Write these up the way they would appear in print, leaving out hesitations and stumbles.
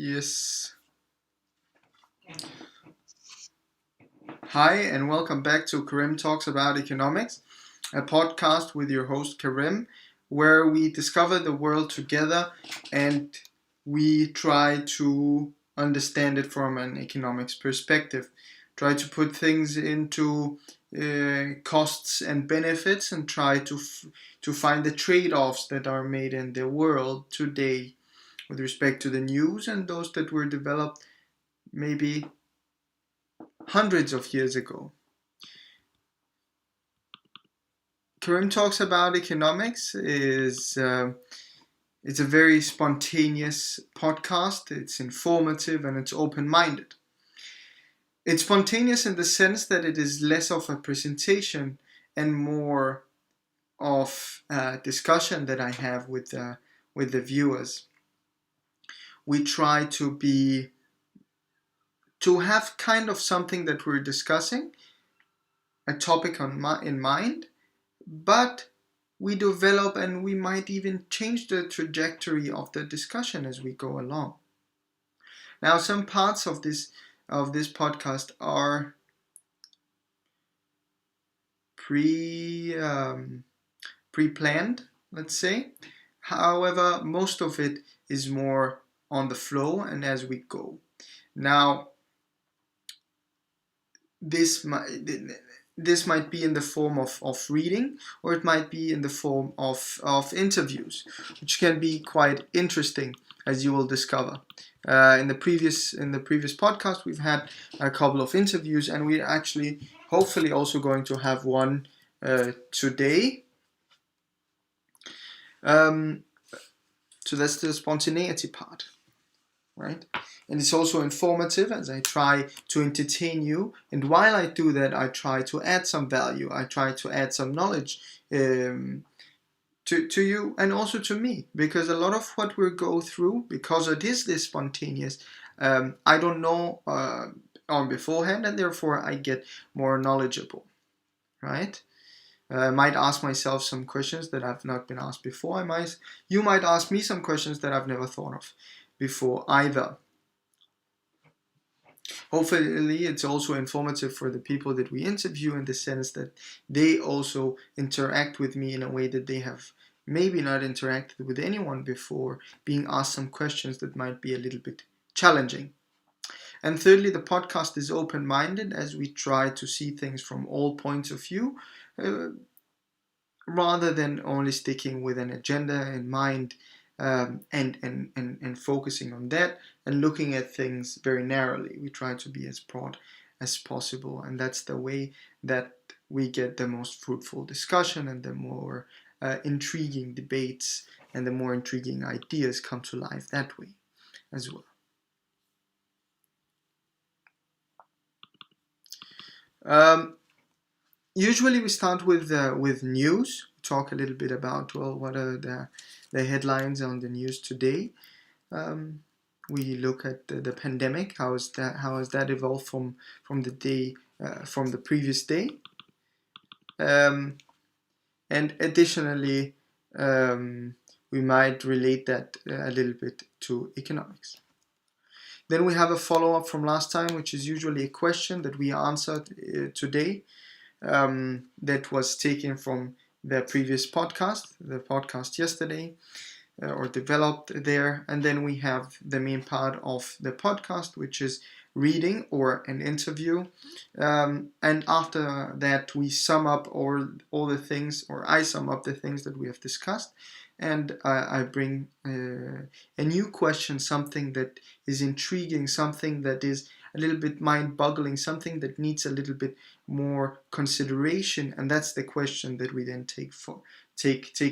Yes. Hi, and welcome back to Karim Talks About Economics, a podcast with your host Karim, where we discover the world together and we try to understand it from an economics perspective. Try to put things into costs and benefits and try to find the trade-offs that are made in the world today with respect to the news and those that were developed maybe hundreds of years ago. Karim Talks About Economics is it's a very spontaneous podcast. It's informative and it's open-minded. It's spontaneous in the sense that it is less of a presentation and more of a discussion that I have with the viewers. We try to have kind of something that we're discussing, a topic in mind, but we develop and we might even change the trajectory of the discussion as we go along. Now, some parts of this podcast are pre-planned, let's say. However, most of it is more on the flow and as we go. Now, this might be in the form of reading, or it might be in the form of interviews, which can be quite interesting, as you will discover. In the previous podcast, we've had a couple of interviews, and we're actually hopefully also going to have one today. So that's the spontaneity part, right? And it's also informative as I try to entertain you. And while I do that, I try to add some value. I try to add some knowledge to you and also to me. Because a lot of what we go through, because it is this spontaneous, I don't know on beforehand, and therefore I get more knowledgeable, right? I might ask myself some questions that I've not been asked before. You might ask me some questions that I've never thought of before either. Hopefully, it's also informative for the people that we interview in the sense that they also interact with me in a way that they have maybe not interacted with anyone before, being asked some questions that might be a little bit challenging. And thirdly, the podcast is open-minded as we try to see things from all points of view, rather than only sticking with an agenda in mind and focusing on that and looking at things very narrowly. We try to be as broad as possible, and that's the way that we get the most fruitful discussion and the more intriguing debates and the more intriguing ideas come to life that way as well. Usually we start with news, talk a little bit about, well, what are the headlines on the news today. We look at the pandemic, how has that evolved from the previous day, and additionally we might relate that a little bit to economics. Then we have a follow-up from last time, which is usually a question that we answered today, that was taken from the previous podcast, the podcast yesterday, or developed there. And then we have the main part of the podcast, which is reading or an interview. And after that, we sum up all the things, or I sum up the things that we have discussed. And I bring a new question, something that is intriguing, something that is a little bit mind-boggling, something that needs a little bit more consideration, and that's the question that we then take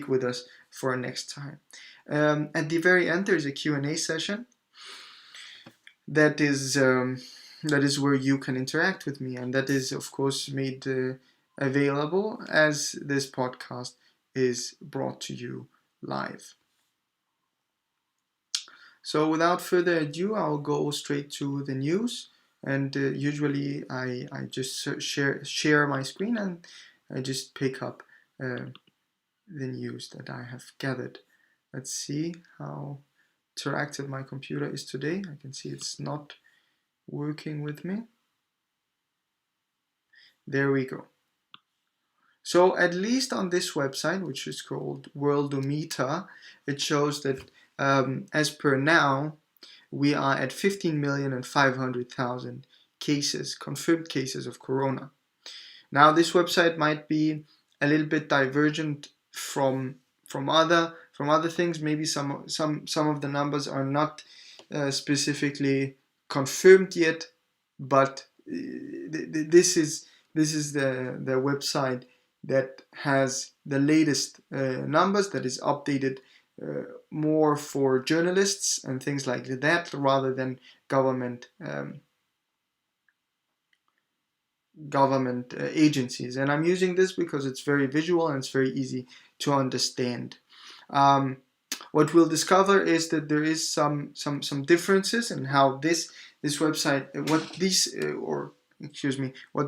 with us for next time. At the very end, there's a Q&A session that is where you can interact with me, and that is, of course, made available as this podcast is brought to you live. So without further ado, I'll go straight to the news. And usually I just share my screen and I just pick up the news that I have gathered. Let's see how interactive my computer is today. I can see it's not working with me. There we go. So at least on this website, which is called Worldometer, it shows that as per now, we are at 15,500,000 cases, confirmed cases of corona. Now this website might be a little bit divergent from other things. Maybe some of the numbers are not specifically confirmed yet, but this is the website that has the latest numbers, that is updated more for journalists and things like that, rather than government agencies. And I'm using this because it's very visual and it's very easy to understand. What we'll discover is that there is some differences in how this website, what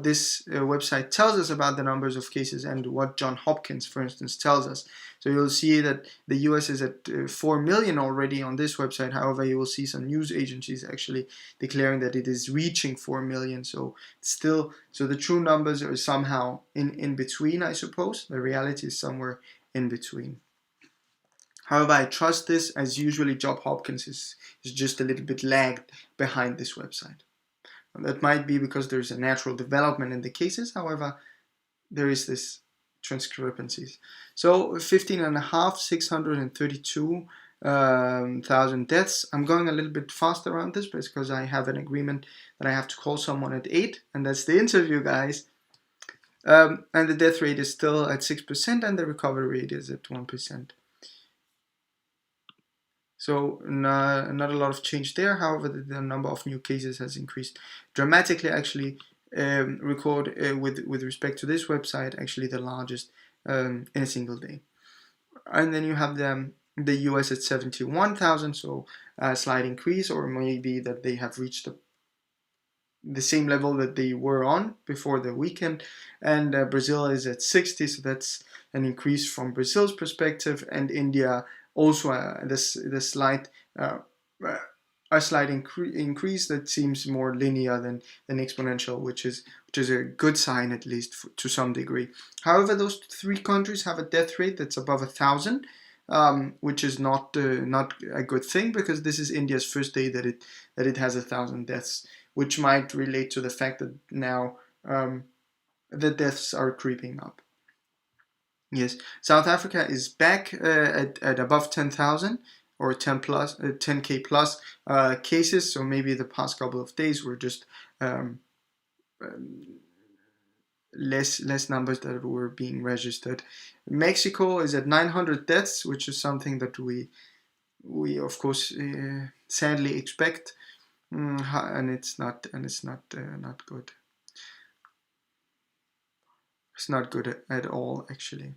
this website tells us about the numbers of cases and what John Hopkins, for instance, tells us. So you'll see that the US is at 4 million already on this website. However, you will see some news agencies actually declaring that it is reaching 4 million. So still, so the true numbers are somehow in between, I suppose. The reality is somewhere in between. However, I trust this, as usually John Hopkins is just a little bit lagged behind this website. That might be because there's a natural development in the cases. However, there is this discrepancies. So 632,000 deaths. I'm going a little bit fast around this because I have an agreement that I have to call someone at 8, and that's the interview, guys. And the death rate is still at 6%, and the recovery rate is at 1%. So not a lot of change there. However, the number of new cases has increased dramatically. Actually, record with respect to this website, actually the largest in a single day. And then you have the US at 71,000, so a slight increase, or maybe that they have reached the same level that they were on before the weekend. And Brazil is at 60, so that's an increase from Brazil's perspective. And India also a slight increase that seems more linear than exponential, which is a good sign, at least to some degree. However, those three countries have a death rate that's above 1,000, which is not a good thing, because this is India's first day that it has 1,000 deaths, which might relate to the fact that now the deaths are creeping up. Yes, South Africa is back at above 10,000 or 10K plus cases. So maybe the past couple of days were just less numbers that were being registered. Mexico is at 900 deaths, which is something that we of course sadly expect, and it's not good. It's not good at all, actually.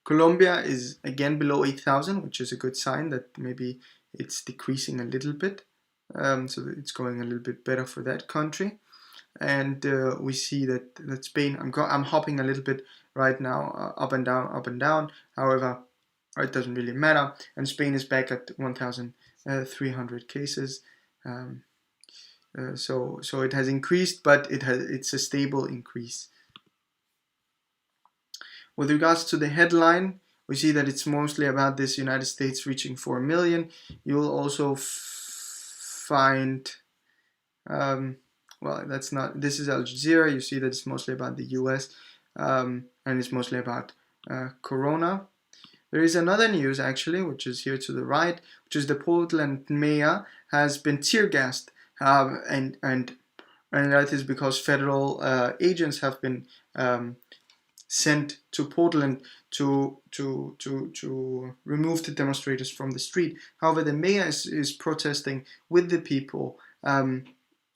Colombia is again below 8,000, which is a good sign that maybe it's decreasing a little bit. So it's going a little bit better for that country. And we see that Spain, I'm hopping a little bit right now, up and down. However, it doesn't really matter. And Spain is back at 1,300 cases. So it has increased, but it's a stable increase. With regards to the headline, we see that it's mostly about this United States reaching 4 million. You will also find, well, this is Al Jazeera. You see that it's mostly about the US, and it's mostly about Corona. There is another news, actually, which is here to the right, which is the Portland mayor has been tear gassed, and that is because federal agents have been sent to Portland to remove the demonstrators from the street. However, the mayor is protesting with the people, and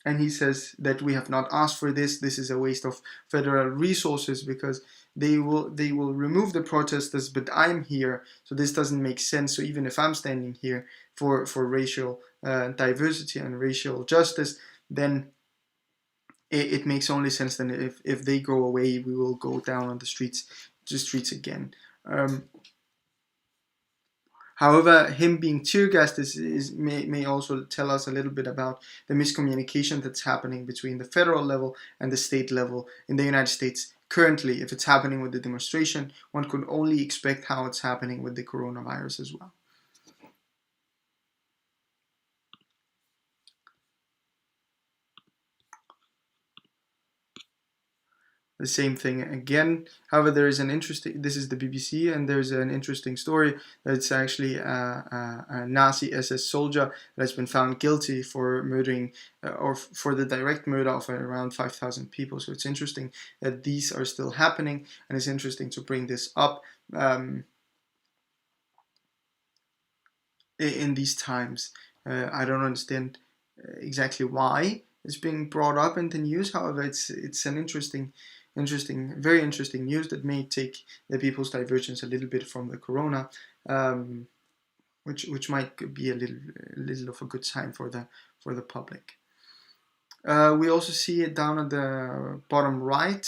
he says that we have not asked for this. This is a waste of federal resources because they will remove the protesters, but I'm here, so this doesn't make sense. So even if I'm standing here for racial diversity and racial justice, then it makes only sense then if they go away, we will go down on the streets again. However, him being tear gassed may also tell us a little bit about the miscommunication that's happening between the federal level and the state level in the United States currently. If it's happening with the demonstration, one could only expect how it's happening with the coronavirus as well. The same thing again. However, there is an interesting, this is the BBC, and there's an interesting story that's actually a Nazi SS soldier that has been found guilty for murdering or for the direct murder of around 5,000 people. So it's interesting that these are still happening, and it's interesting to bring this up in these times. I don't understand exactly why it's being brought up in the news. However, it's an interesting, very interesting news that may take the people's divergence a little bit from the corona, which might be a little of a good sign for the public. We also see it down at the bottom right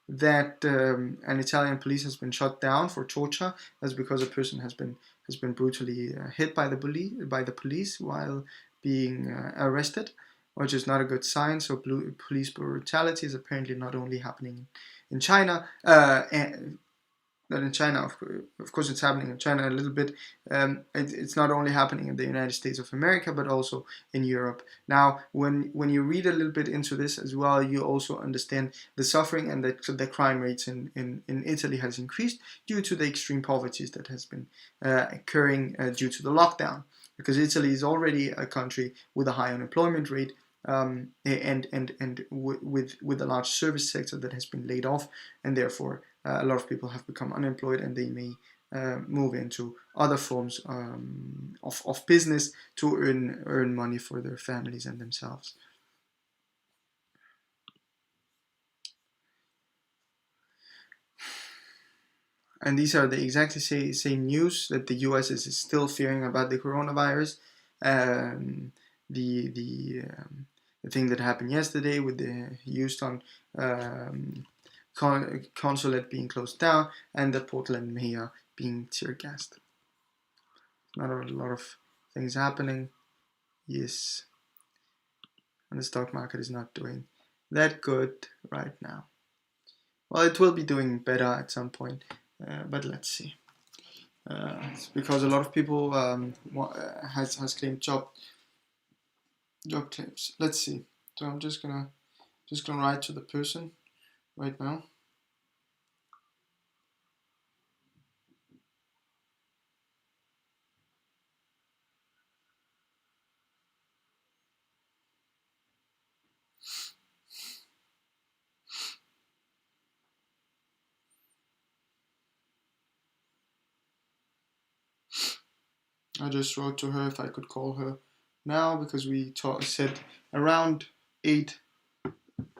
that an Italian police has been shot down for torture. That's because a person has been brutally hit by the police while being arrested, which is not a good sign. So police brutality is apparently not only happening in China, not in China, of course it's happening in China a little bit. It's not only happening in the United States of America, but also in Europe. Now, when you read a little bit into this as well, you also understand the suffering and the crime rates in Italy has increased due to the extreme poverty that has been occurring due to the lockdown. Because Italy is already a country with a high unemployment rate, and with a large service sector that has been laid off, and therefore a lot of people have become unemployed, and they may move into other forms of business to earn money for their families and themselves. And these are the exactly same news that the US is still fearing about the coronavirus. The thing that happened yesterday with the Houston consulate being closed down and the Portland mayor being tear gassed. Not a lot of things happening. Yes. And the stock market is not doing that good right now. Well, it will be doing better at some point, but let's see. It's because a lot of people has claimed job claims. Let's see. So I'm just gonna write to the person right now. I just wrote to her if I could call her now because we said around 8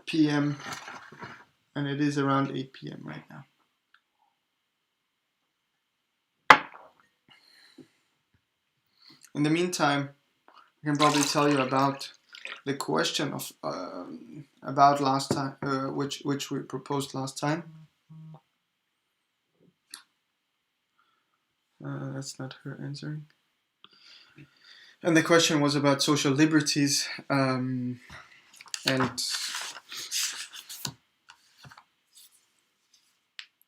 p.m. and it is around 8 p.m. right now. In the meantime, I can probably tell you about the question of about last time, which we proposed last time. That's not her answering. And the question was about social liberties and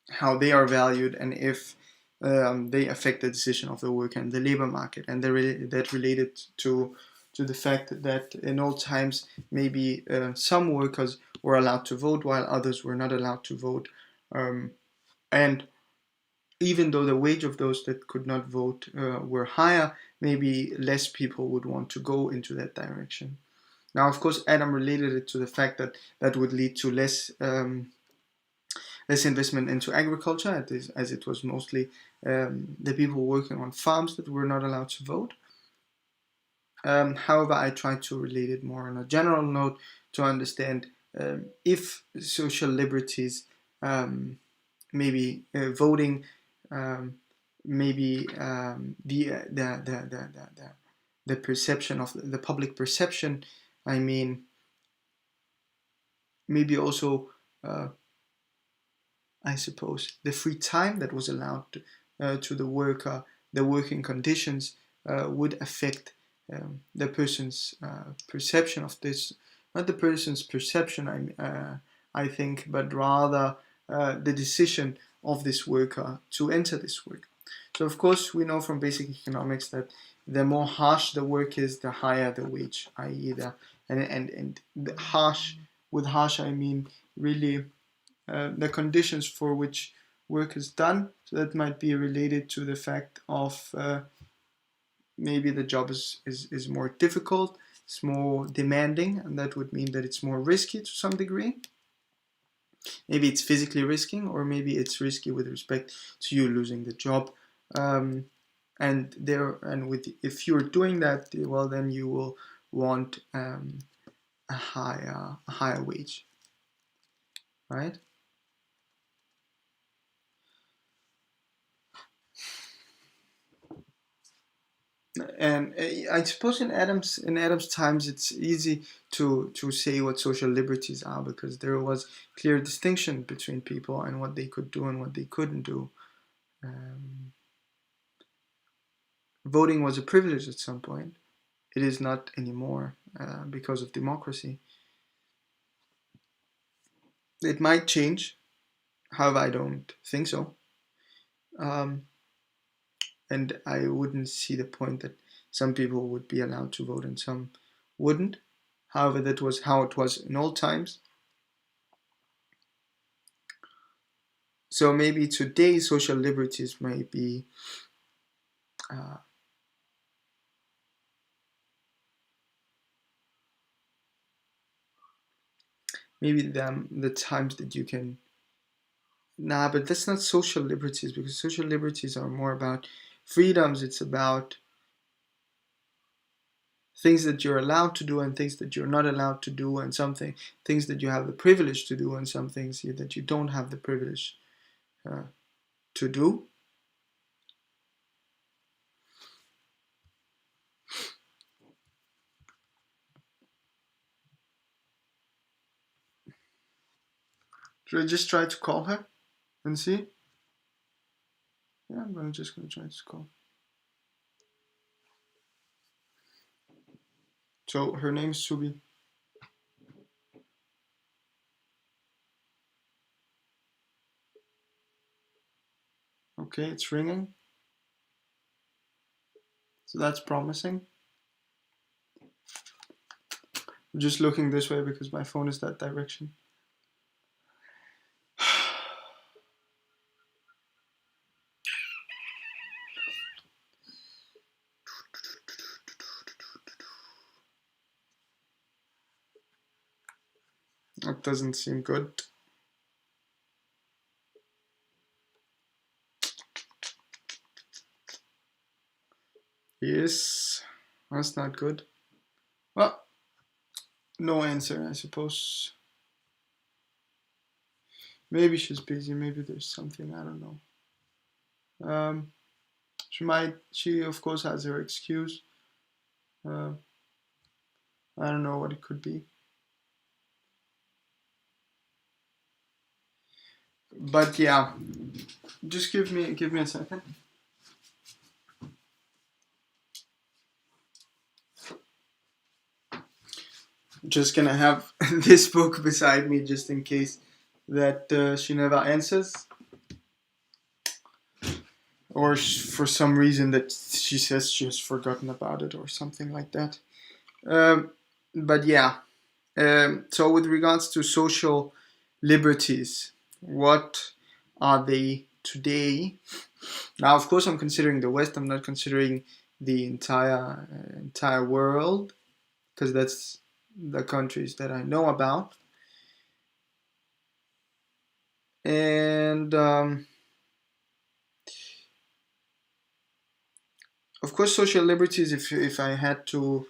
how they are valued and if they affect the decision of the worker and the labor market. And that related to the fact that in old times maybe some workers were allowed to vote while others were not allowed to vote. And even though the wage of those that could not vote were higher, maybe less people would want to go into that direction. Now, of course, Adam related it to the fact that that would lead to less investment into agriculture, as it was mostly the people working on farms that were not allowed to vote. However, I tried to relate it more on a general note to understand if social liberties, maybe voting, maybe the perception of the public perception. I mean, maybe also I suppose, the free time that was allowed to the worker, the working conditions would affect the person's perception of this. Not the person's perception, I think, but rather the decision of this worker to enter this work. So, of course, we know from basic economics that the more harsh the work is, the higher the wage, i.e., and the harsh, with harsh I mean really the conditions for which work is done. So that might be related to the fact of maybe the job is more difficult, it's more demanding, and that would mean that it's more risky to some degree. Maybe it's physically risking, or maybe it's risky with respect to you losing the job. If you're doing that, well, then you will want a higher wage, right? And I suppose in Adam's times it's easy to say what social liberties are, because there was clear distinction between people and what they could do and what they couldn't do. Voting was a privilege at some point. It is not anymore because of democracy. It might change, however, I don't think so. And I wouldn't see the point that some people would be allowed to vote and some wouldn't. However, that was how it was in old times. So maybe today social liberties may be maybe the times that you can. Nah, but that's not social liberties, because social liberties are more about freedoms. It's about things that you're allowed to do and things that you're not allowed to do, and things that you have the privilege to do and some things that you don't have the privilege to do. Should I just try to call her and see? Yeah, I'm just going to try to call. So her name's Subi. Okay, it's ringing. So that's promising. I'm just looking this way because my phone is that direction. That doesn't seem good. Yes, that's not good. Well, no answer, I suppose. Maybe she's busy. Maybe there's something, I don't know. She of course has her excuse. I don't know what it could be. But yeah, just give me a second. I'm just gonna have this book beside me just in case that she never answers, or for some reason that she says she has forgotten about it or something like that. But yeah, so with regards to social liberties, what are they today? Now, of course, I'm considering the West. I'm not considering the entire world, because that's the countries that I know about. And of course, social liberties. If I had to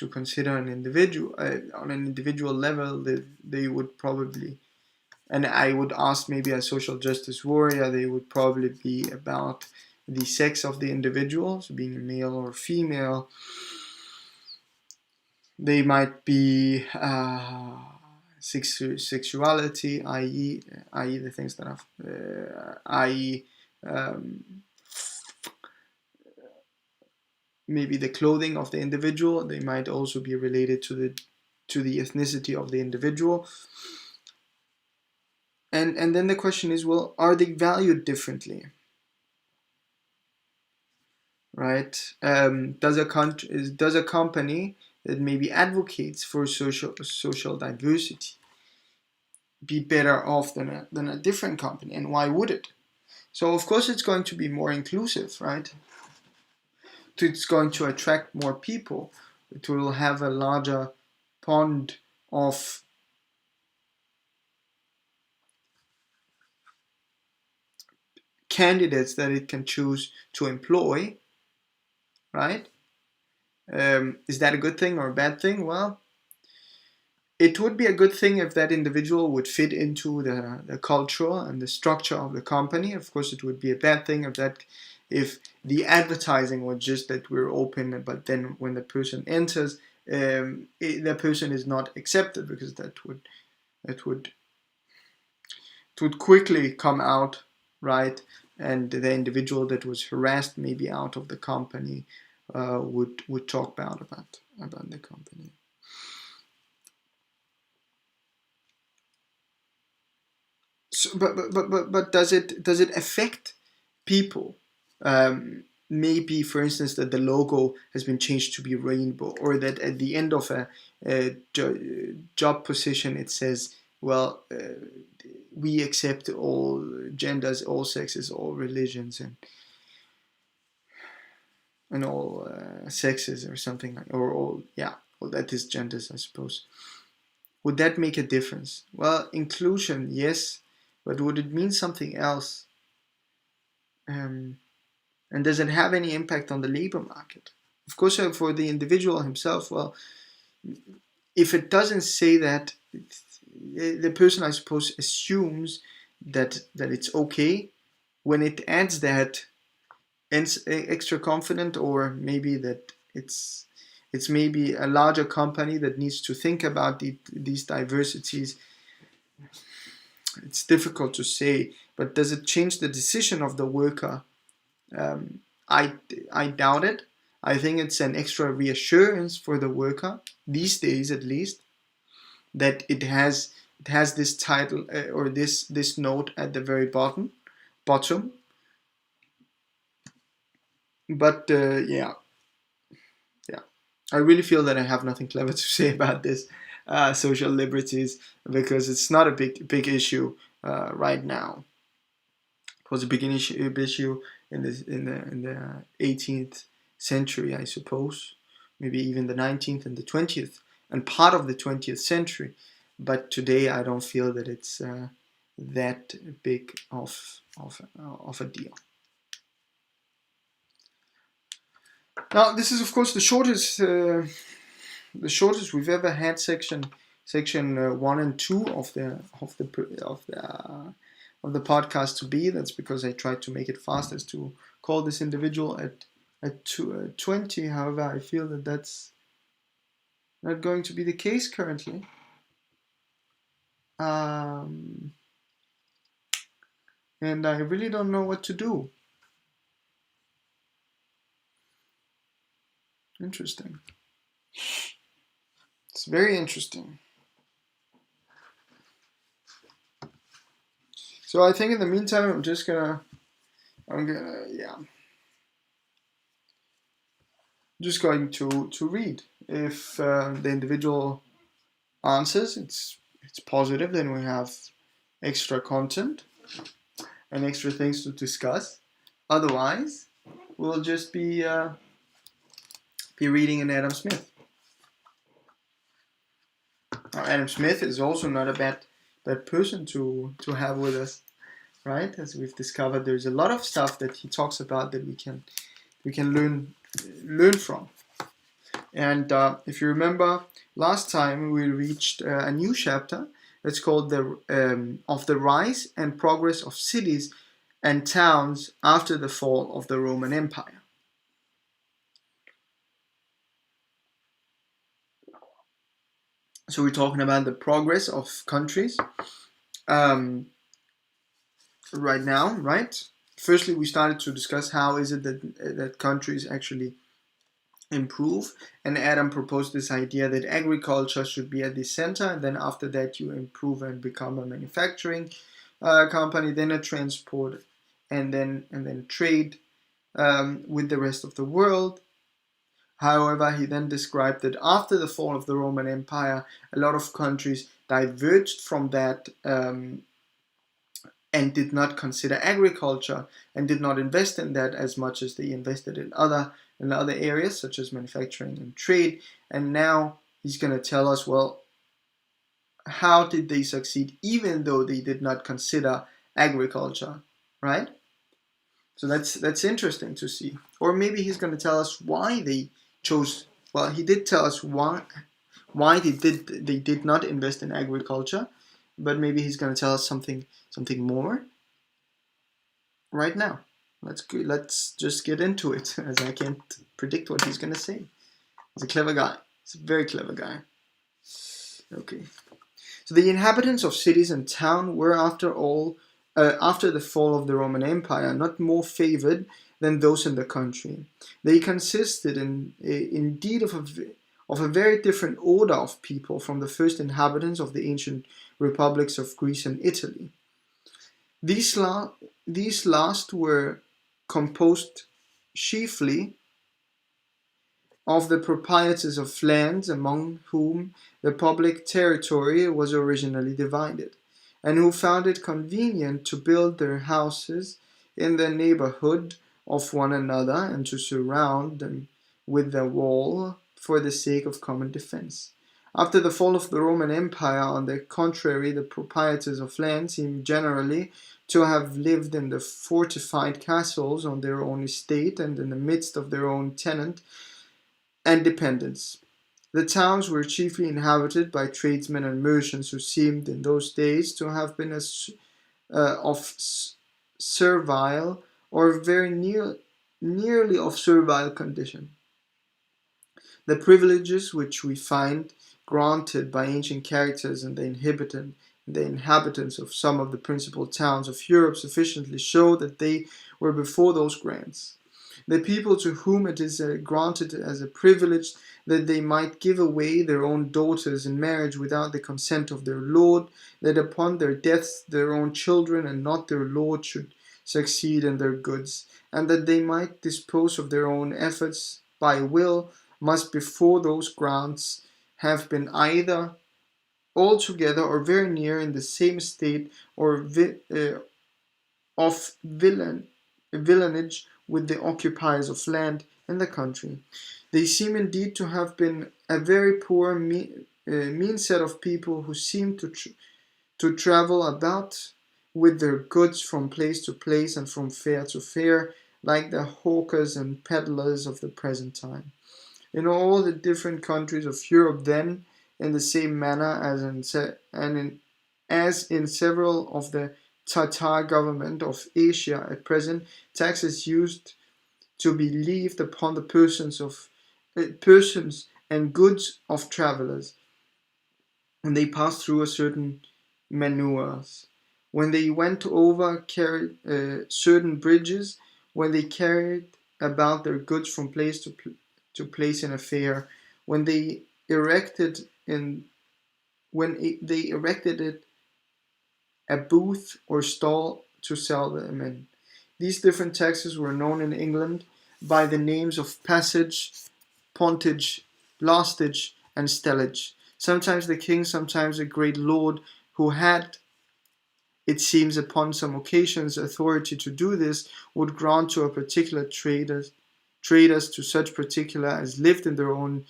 consider an individual on an individual level, they would probably, and I would ask maybe a social justice warrior, they would probably be about the sex of the individual, so being a male or female. They might be sexuality, i.e. the things that have, i.e. Maybe the clothing of the individual. They might also be related to the ethnicity of the individual. And then the question is, well, are they valued differently? Right? Does a company that maybe advocates for social diversity be better off than a different company, and why would it? So of course it's going to be more inclusive, right? It's going to attract more people. It will have a larger pond of candidates that it can choose to employ, right? Is that a good thing or a bad thing? Well, it would be a good thing if that individual would fit into the culture and the structure of the company. Of course, it would be a bad thing if the advertising was just that we're open, but then when the person enters, the person is not accepted, because it would quickly come out, right? And the individual that was harassed maybe out of the company would talk bad about the company. So, but does it affect people? Maybe, for instance, that the logo has been changed to be rainbow, or that at the end of a job position it says, well, we accept all genders, all sexes, all religions, and all sexes, or something like, or all, yeah, well, that is genders, I suppose. Would that make a difference? Well, inclusion, yes, but would it mean something else? And does it have any impact on the labor market? Of course, for the individual himself, well, if it doesn't say that, the person, I suppose, assumes that it's okay. When it adds that extra confident, or maybe that it's maybe a larger company that needs to think about these diversities, it's difficult to say. But does it change the decision of the worker? I doubt it. I think it's an extra reassurance for the worker, these days at least, that it has this title, or this note at the very bottom. But yeah, I really feel that I have nothing clever to say about this social liberties, because it's not a big issue right now. It was a big issue in the 18th century, I suppose, maybe even the 19th and the 20th, and part of the 20th century. But today, I don't feel that it's that big of a deal. Now, this is of course the shortest we've ever had section 1 and 2 of the podcast to be. That's because I tried to make it fastest to call this individual at 20. However, I feel that that's not going to be the case currently. And I really don't know what to do. Interesting. It's very interesting. So I think in the meantime, I'm just going to read. If the individual answers, it's positive, then we have extra content and extra things to discuss. Otherwise, we'll just be reading an Adam Smith. Now, Adam Smith is also not a bad person to have with us, right? As we've discovered, there's a lot of stuff that he talks about that we can learn from. And if you remember, last time we reached a new chapter that's called of the rise and progress of cities and towns after the fall of the Roman Empire. So we're talking about the progress of countries um, right now, right? Firstly, we started to discuss how is it that countries actually improve, and Adam proposed this idea that agriculture should be at the center, and then after that you improve and become a manufacturing company, then a transport, and then trade with the rest of the world. However, he then described that after the fall of the Roman Empire, a lot of countries diverged from that and did not consider agriculture and did not invest in that as much as they invested in other areas such as manufacturing and trade. And now he's going to tell us, well, how did they succeed even though they did not consider agriculture, right? So that's interesting to see. Or maybe he's going to tell us why they chose. Well, he did tell us why they did not invest in agriculture, but maybe he's going to tell us something more right now. Let's just get into it, as I can't predict what he's going to say. He's a clever guy. He's a very clever guy. Okay. So the inhabitants of cities and towns were, after the fall of the Roman Empire, not more favored than those in the country. They consisted indeed of a very different order of people from the first inhabitants of the ancient republics of Greece and Italy. These last were composed chiefly of the proprietors of lands among whom the public territory was originally divided, and who found it convenient to build their houses in the neighborhood of one another and to surround them with a wall for the sake of common defense. After the fall of the Roman Empire, on the contrary, the proprietors of land seem generally to have lived in the fortified castles on their own estate and in the midst of their own tenant and dependents. The towns were chiefly inhabited by tradesmen and merchants who seemed in those days to have been of servile or very nearly of servile condition. The privileges which we find granted by ancient characters and the inhabitants of some of the principal towns of Europe sufficiently show that they were before those grants. The people to whom it is granted as a privilege that they might give away their own daughters in marriage without the consent of their lord, that upon their deaths their own children and not their lord should succeed in their goods, and that they might dispose of their own efforts by will, must before those grants have been either altogether or very near in the same state or of villanage with the occupiers of land in the country. They seem indeed to have been a very poor, mean set of people who seemed to travel about with their goods from place to place and from fair to fair, like the hawkers and peddlers of the present time. In all the different countries of Europe, then, in the same manner as in several of the Tatar government of Asia at present, taxes used to be levied upon the persons and goods of travelers, when they passed through a certain maneuvers, when they went over certain bridges, when they carried about their goods from place to place in a fair, when they erected it a booth or stall to sell them in. These different taxes were known in England by the names of passage, pontage, lastage, and stellage. Sometimes the king, sometimes a great lord who had, it seems, upon some occasions authority to do this, would grant to a particular traders to such particular as lived in their own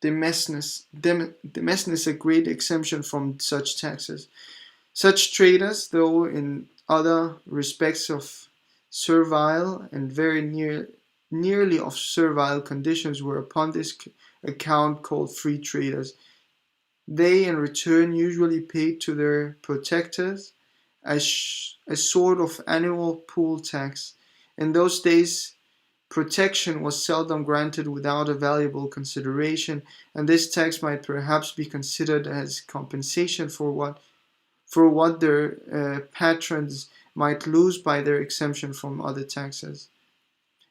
demesnes a great exemption from such taxes. Such traders, though in other respects of servile and very nearly of servile conditions, were upon this account called free traders. They in return usually paid to their protectors a sort of annual poll tax. In those days protection was seldom granted without a valuable consideration, and this tax might perhaps be considered as compensation for what their patrons might lose by their exemption from other taxes.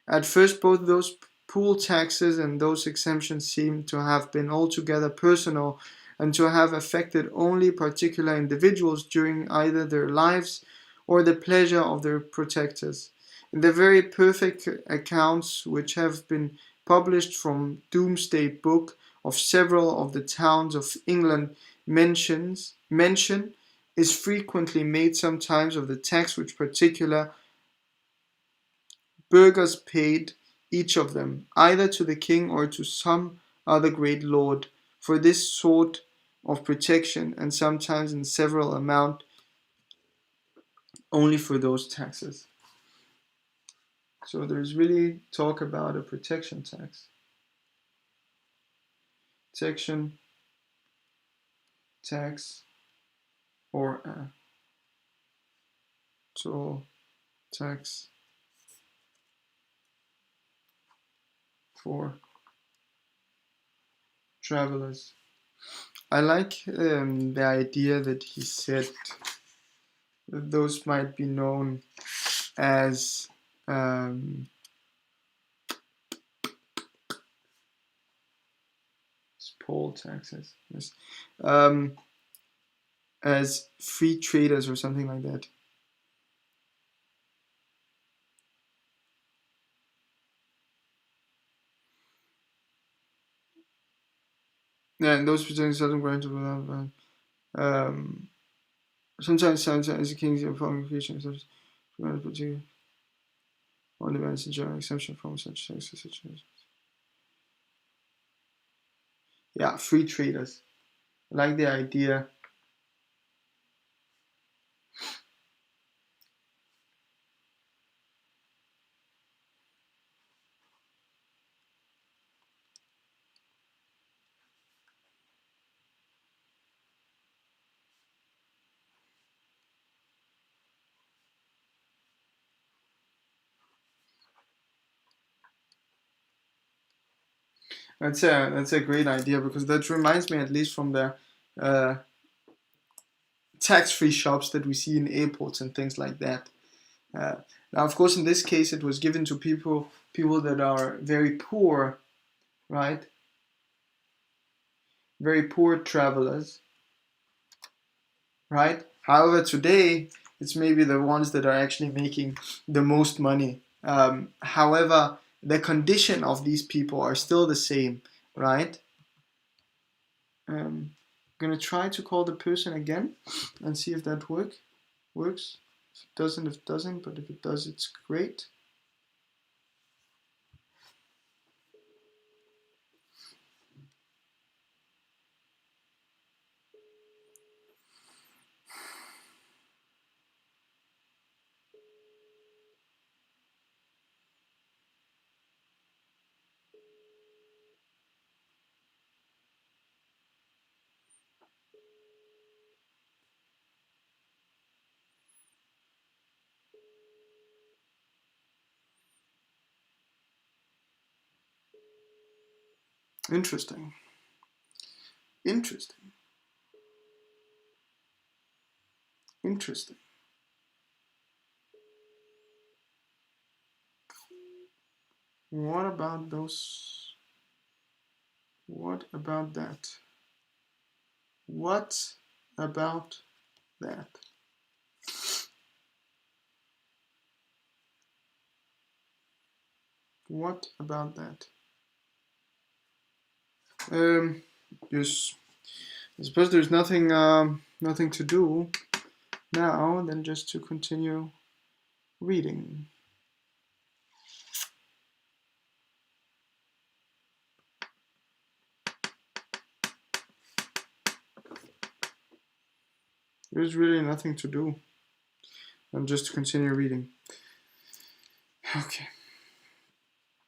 At first, both those pool taxes and those exemptions seem to have been altogether personal and to have affected only particular individuals during either their lives or the pleasure of their protectors. In the very perfect accounts which have been published from Domesday Book of several of the towns of England, mention is frequently made sometimes of the tax which particular burghers paid, each of them, either to the king or to some other great lord, for this sort of protection, and sometimes in several amount only for those taxes. So there's really talk about a protection tax. Protection tax or a toll tax for travelers. I like the idea that he said that those might be known as poll taxes, yes, as free traders or something like that. Yeah, and those protections seldom granted without sometimes the king's following features on demands a general exemption from such taxes such as free traders. I like the idea. That's a great idea, because that reminds me, at least from the uh, tax-free shops that we see in airports and things like that. Now, of course, in this case, it was given to people that are very poor, right? Very poor travelers, right? However, today it's maybe the ones that are actually making the most money. However, the condition of these people are still the same, right? I'm gonna try to call the person again and see if that works. If it doesn't, it doesn't, but if it does, it's great. Interesting. Interesting. Interesting. What about those? What about that? What about that? What about that? Yes. I suppose there's nothing to do now than just to continue reading. There's really nothing to do than just to continue reading. Okay.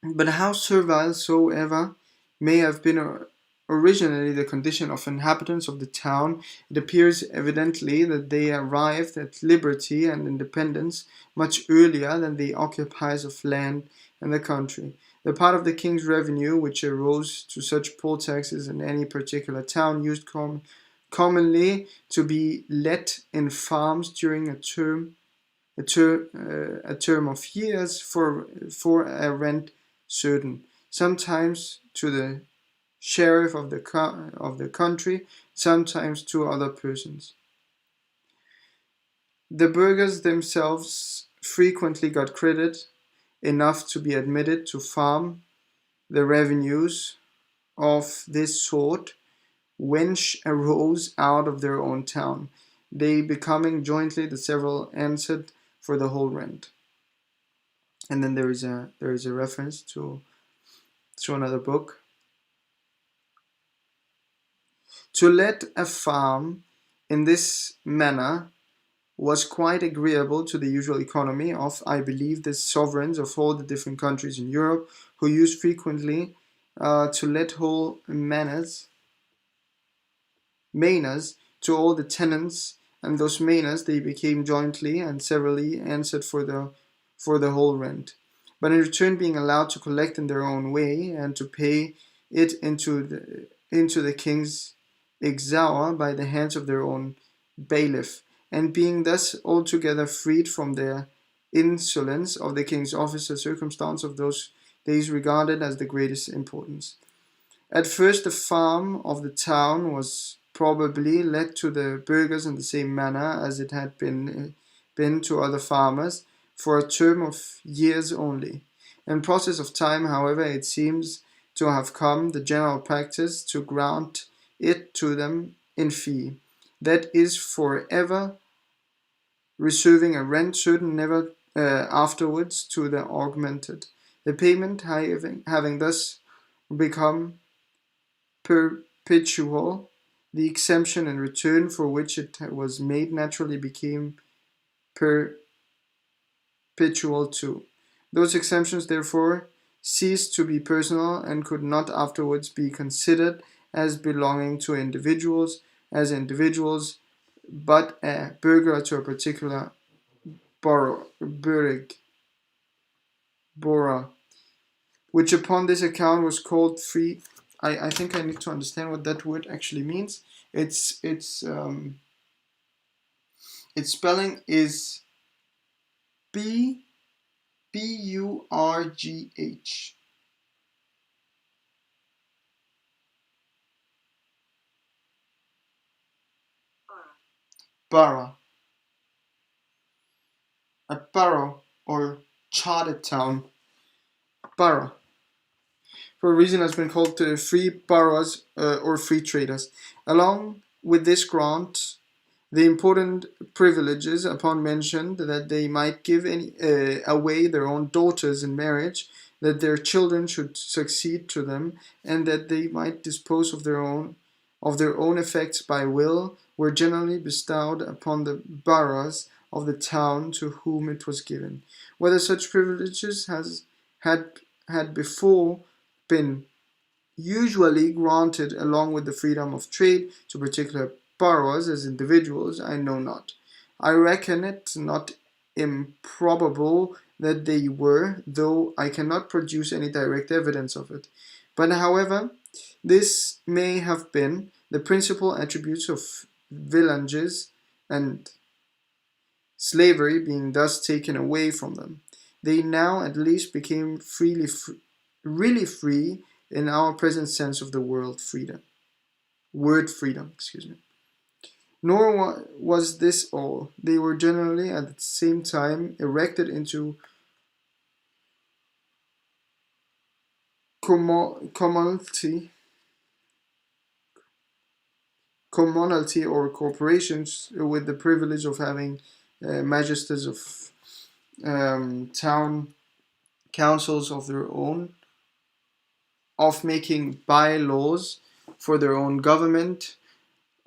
But how servile soever may have been originally the condition of inhabitants of the town, it appears evidently that they arrived at liberty and independence much earlier than the occupiers of land in the country. The part of the king's revenue which arose to such poll taxes in any particular town used commonly to be let in farms during a term of years for a rent certain, sometimes to the sheriff of the country, sometimes to other persons. The burghers themselves frequently got credit enough to be admitted to farm the revenues of this sort whence arose out of their own town, they becoming jointly the several answered for the whole rent. And then there is a reference to another book. To let a farm in this manner was quite agreeable to the usual economy of, I believe, the sovereigns of all the different countries in Europe, who used frequently to let whole manors to all the tenants, and those manors they became jointly and severally answered for the whole rent, but in return being allowed to collect in their own way and to pay it into the king's exchequer by the hands of their own bailiff, and being thus altogether freed from the insolence of the king's office, a circumstance of those days regarded as the greatest importance. At first the farm of the town was probably let to the burghers in the same manner as it had been to other farmers, for a term of years only. In process of time, however, it seems to have come the general practice to grant it to them in fee, that is, for ever reserving a rent certain, never afterwards to the augmented. The payment having thus become perpetual, the exemption in return for which it was made naturally became perpetual too. Those exemptions, therefore, ceased to be personal and could not afterwards be considered as belonging to individuals, but a burgher to a particular borough, which upon this account was called free. I think I need to understand what that word actually means. Its spelling is Burgh. Borough. A borough or chartered town. Borough. For a reason has been called free boroughs or free traders. Along with this grant, the important privileges upon mentioned, that they might give away their own daughters in marriage, that their children should succeed to them, and that they might dispose of their own effects by will, were generally bestowed upon the boroughs of the town to whom it was given. Whether such privileges had before been usually granted along with the freedom of trade to particular boroughs as individuals, I know not. I reckon it not improbable that they were, though I cannot produce any direct evidence of it. But however this may have been, the principal attributes of villages and slavery being thus taken away from them, they now at least became really free in our present sense of the word freedom. Nor was this all. They were generally at the same time erected into commonalty or corporations with the privilege of having magistrates of town councils of their own, of making bylaws for their own government,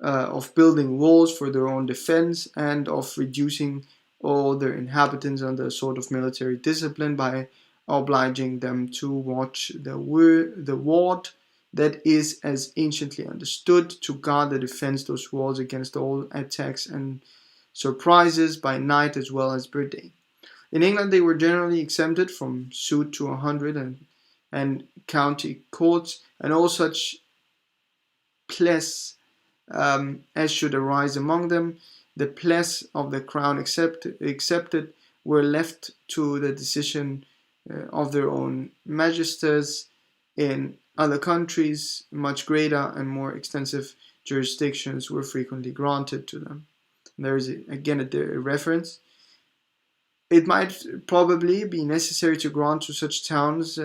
of building walls for their own defense, and of reducing all their inhabitants under a sort of military discipline by obliging them to watch the ward that is as anciently understood to guard the defense those walls against all attacks and surprises by night as well as by day. In England, they were generally exempted from suit to 100 and county courts and all such pless as should arise among them. The pless of the crown accepted were left to the decision of their own magisters. In other countries, much greater and more extensive jurisdictions were frequently granted to them. There is again a reference. It might probably be necessary to grant to such towns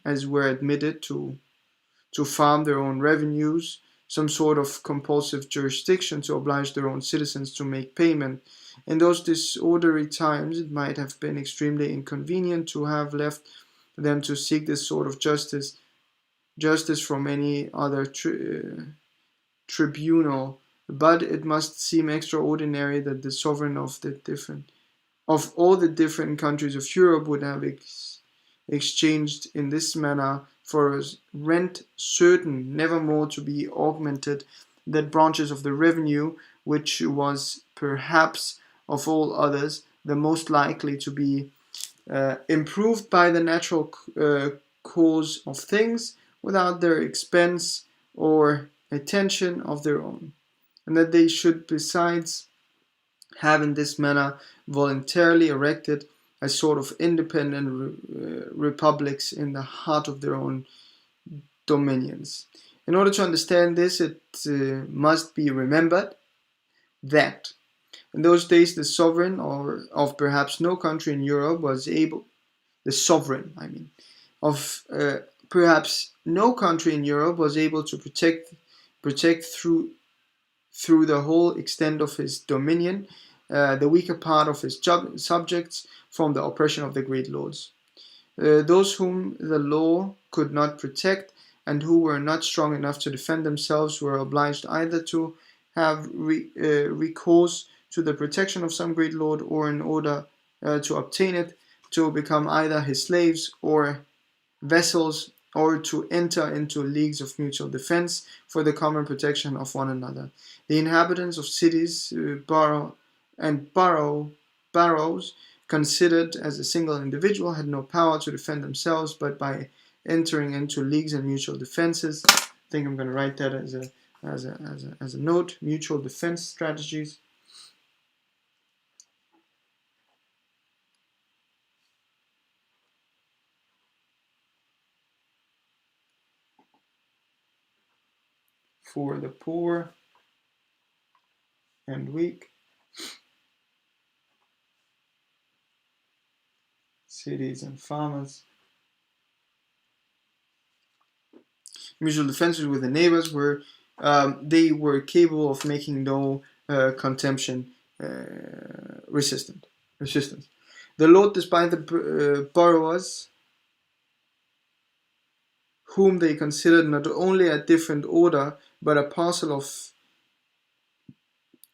as were admitted to farm their own revenues some sort of compulsive jurisdiction to oblige their own citizens to make payment. In those disorderly times, it might have been extremely inconvenient to have left them to seek this sort of justice from any other tribunal, but it must seem extraordinary that the sovereign of all the different countries of Europe would have exchanged in this manner for a rent certain, never more to be augmented, that branches of the revenue, which was perhaps of all others the most likely to be improved by the natural course of things, without their expense or attention of their own, and that they should besides have in this manner voluntarily erected a sort of independent republics in the heart of their own dominions. In order to understand this, it must be remembered that in those days the sovereign, or of perhaps no country in Europe, was able, the sovereign, I mean, of perhaps no country in Europe was able to protect through the whole extent of his dominion the weaker part of his subjects from the oppression of the great lords. Those whom the law could not protect and who were not strong enough to defend themselves were obliged either to have recourse to the protection of some great lord, or in order to obtain it, to become either his slaves or vassals, or to enter into leagues of mutual defense for the common protection of one another. The inhabitants of cities, boroughs, considered as a single individual, had no power to defend themselves but by entering into leagues and mutual defenses. I think I'm going to write that as a note: mutual defense strategies. For the poor and weak, cities and farmers. Mutual defenses with the neighbors were they were capable of making no contention resistance. The Lord, despite the borrowers, whom they considered not only a different order, but a parcel of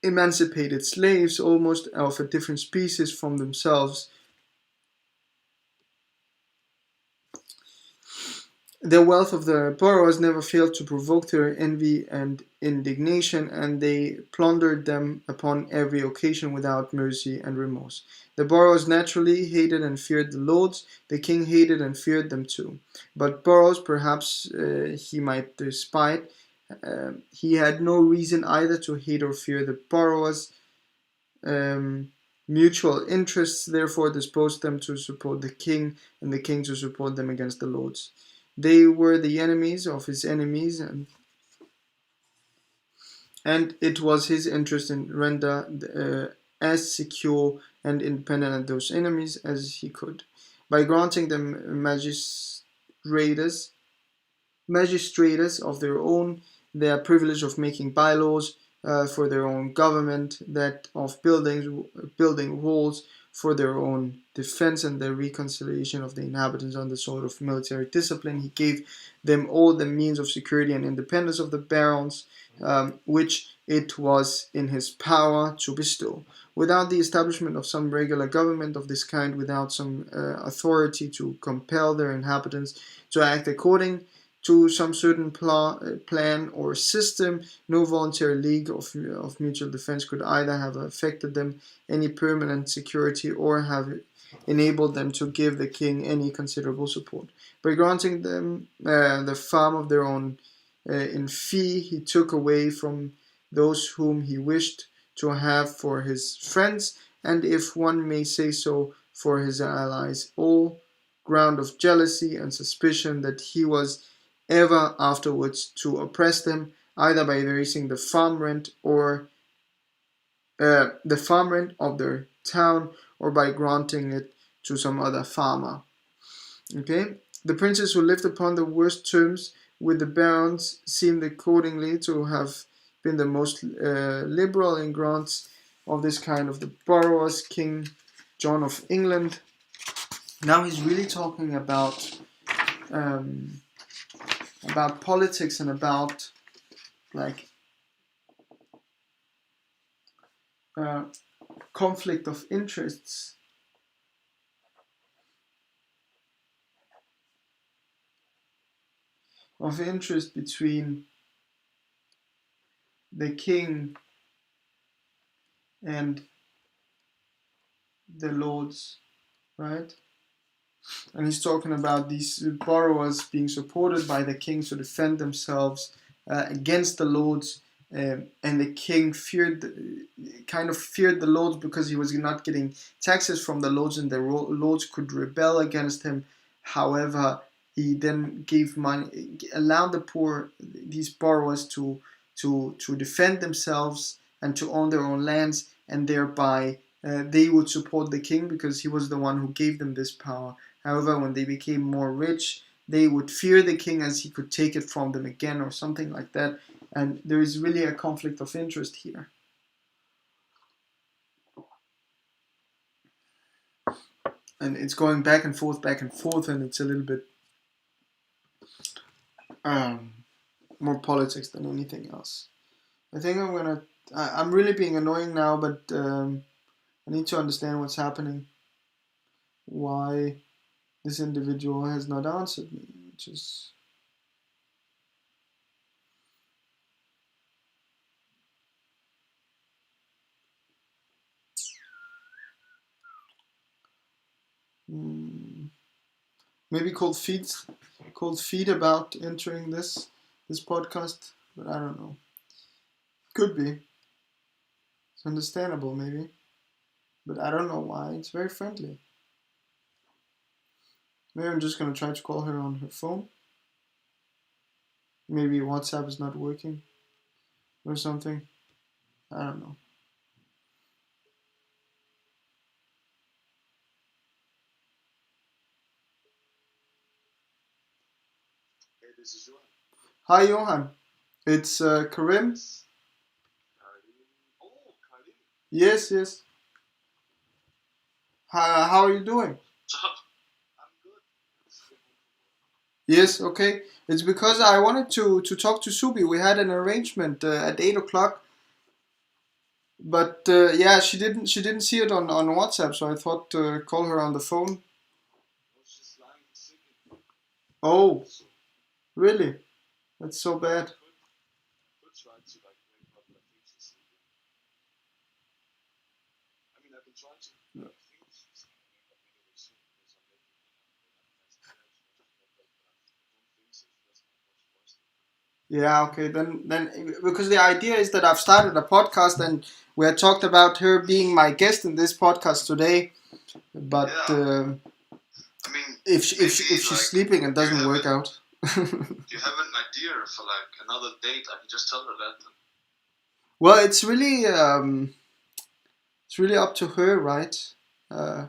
emancipated slaves, almost of a different species from themselves. The wealth of the borrowers never failed to provoke their envy and indignation, and they plundered them upon every occasion without mercy and remorse. The borrowers naturally hated and feared the lords. The king hated and feared them too. But borrowers, perhaps he might despite, he had no reason either to hate or fear the borrowers. Mutual interests therefore disposed them to support the king, and the king to support them against the lords. They were the enemies of his enemies, and it was his interest in render as secure and independent of those enemies as he could, by granting them magistrates of their own, their privilege of making bylaws for their own government, that of building walls for their own defense, and the reconciliation of the inhabitants under sort of military discipline. He gave them all the means of security and independence of the barons, which it was in his power to bestow. Without the establishment of some regular government of this kind, without some authority to compel their inhabitants to act according to some certain plan or system. No voluntary league of mutual defense could either have affected them any permanent security or have enabled them to give the king any considerable support. By granting them the farm of their own in fee, he took away from those whom he wished to have for his friends, and if one may say so, for his allies, all ground of jealousy and suspicion that he was ever afterwards to oppress them, either by raising the farm rent of their town, or by granting it to some other farmer. Okay, the princes who lived upon the worst terms with the barons seemed accordingly to have been the most liberal in grants of this kind of the borrowers. King John of England. Now he's really talking about politics and about like conflict of interests. Of interest between the king and the lords, right? And he's talking about these borrowers being supported by the king to defend themselves against the lords, and the king kind of feared the lords because he was not getting taxes from the lords, and the lords could rebel against him. However, he then gave money, allowed these borrowers to defend themselves and to own their own lands, and thereby they would support the king because he was the one who gave them this power. However, when they became more rich, they would fear the king as he could take it from them again or something like that. And there is really a conflict of interest here. And it's going back and forth, and it's a little bit more politics than anything else. I think I'm really being annoying now, but I need to understand what's happening. Why this individual has not answered me, which is maybe cold feet about entering this podcast, but I don't know. Could be. It's understandable, maybe, but I don't know why. It's very friendly. Maybe I'm just gonna try to call her on her phone. Maybe WhatsApp is not working or something. I don't know. Hey, this is Johan. Hi, Johan. It's Karim. Oh, Karim. Yes. How are you doing? I'm good. Yes, okay. It's because I wanted to talk to Subi. We had an arrangement at 8 o'clock, but yeah, she didn't see it on WhatsApp, so I thought to call her on the phone. I was just lying sick. Oh, So really? That's so bad. could try to like wake up, but I think she's sleeping. I mean, I've been trying to. I think she's gonna wake up anyway soon because I'm making dinner. But I don't think so. She doesn't have much voice. Yeah, okay. Then because the idea is that I've started a podcast and we had talked about her being my guest in this podcast today, but Yeah. I mean, if maybe she's like sleeping, it doesn't work out. do you have an idea for like another date? I can just tell her that. Well, it's really up to her, right? Yeah,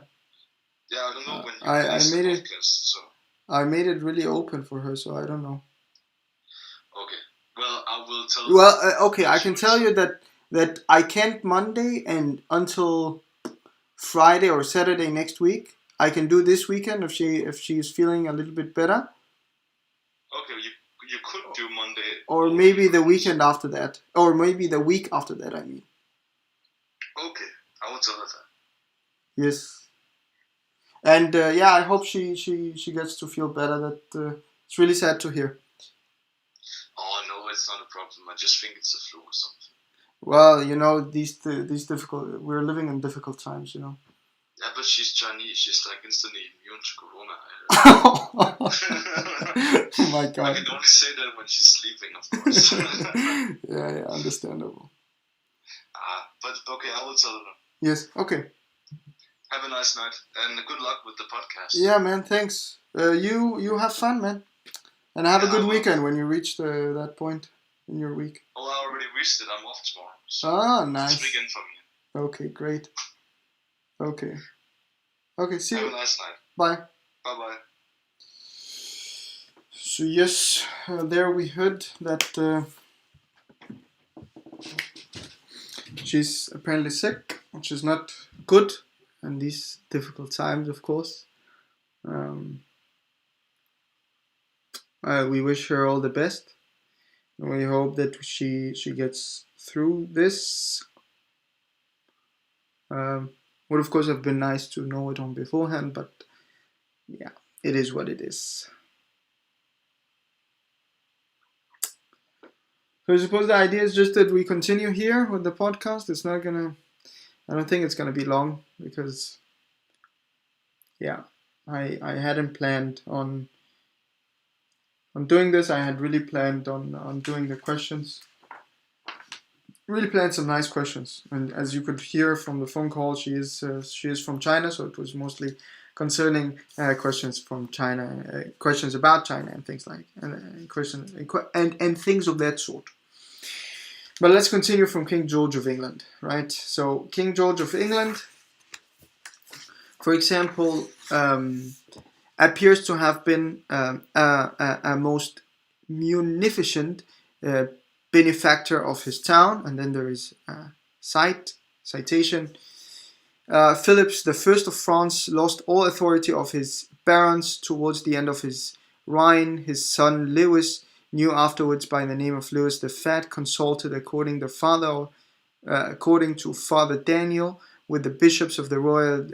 I don't know when you I release the made it podcast, so I made it really open for her, so I don't know. okay. Well, I will tell her. Well, okay, I can tell you that I can't Monday and until Friday or Saturday next week. I can do this weekend if she's feeling a little bit better, Okay, you could do Monday. or maybe the weekend after that, or maybe the week after that. I mean. Okay, I will tell her that. Yes. And yeah, I hope she gets to feel better. That it's really sad to hear. Oh no, it's not a problem. I just think it's a flu or something. Well, these difficult. We're living in difficult times, Yeah, but she's Chinese. She's like instantly immune to corona. Oh my I god. can only say that when she's sleeping, of course. Yeah, understandable. But okay, I will tell her. Yes, okay. Have a nice night and good luck with the podcast. Yeah, man, thanks. You have fun, man. And have a good weekend when you reach that point in your week. Oh, I already reached it. I'm off tomorrow. So Nice. This weekend for me. Okay, great. Okay. Okay, see you. Have a nice night. Bye. Bye-bye. So yes, there we heard that she's apparently sick, which is not good in these difficult times, of course. We wish her all the best. We hope that she gets through this. Would of course have been nice to know it on beforehand, but yeah, it is what it is. So I suppose the idea is just that we continue here with the podcast. It's not gonna. I don't think it's gonna be long because, yeah, I hadn't planned on doing this. I had really planned on doing the questions. Really planned some nice questions, and as you could hear from the phone call, she is from China, so it was mostly concerning questions from China, questions about China and things like questions and things of that sort. But let's continue from King George of England, right? So King George of England, for example, appears to have been a most munificent benefactor of his town, and then there is a citation. Philip the First of France lost all authority of his barons towards the end of his reign. His son Lewis, knew afterwards by the name of Lewis the Fat, consulted according to Father Daniel with the bishops of the royal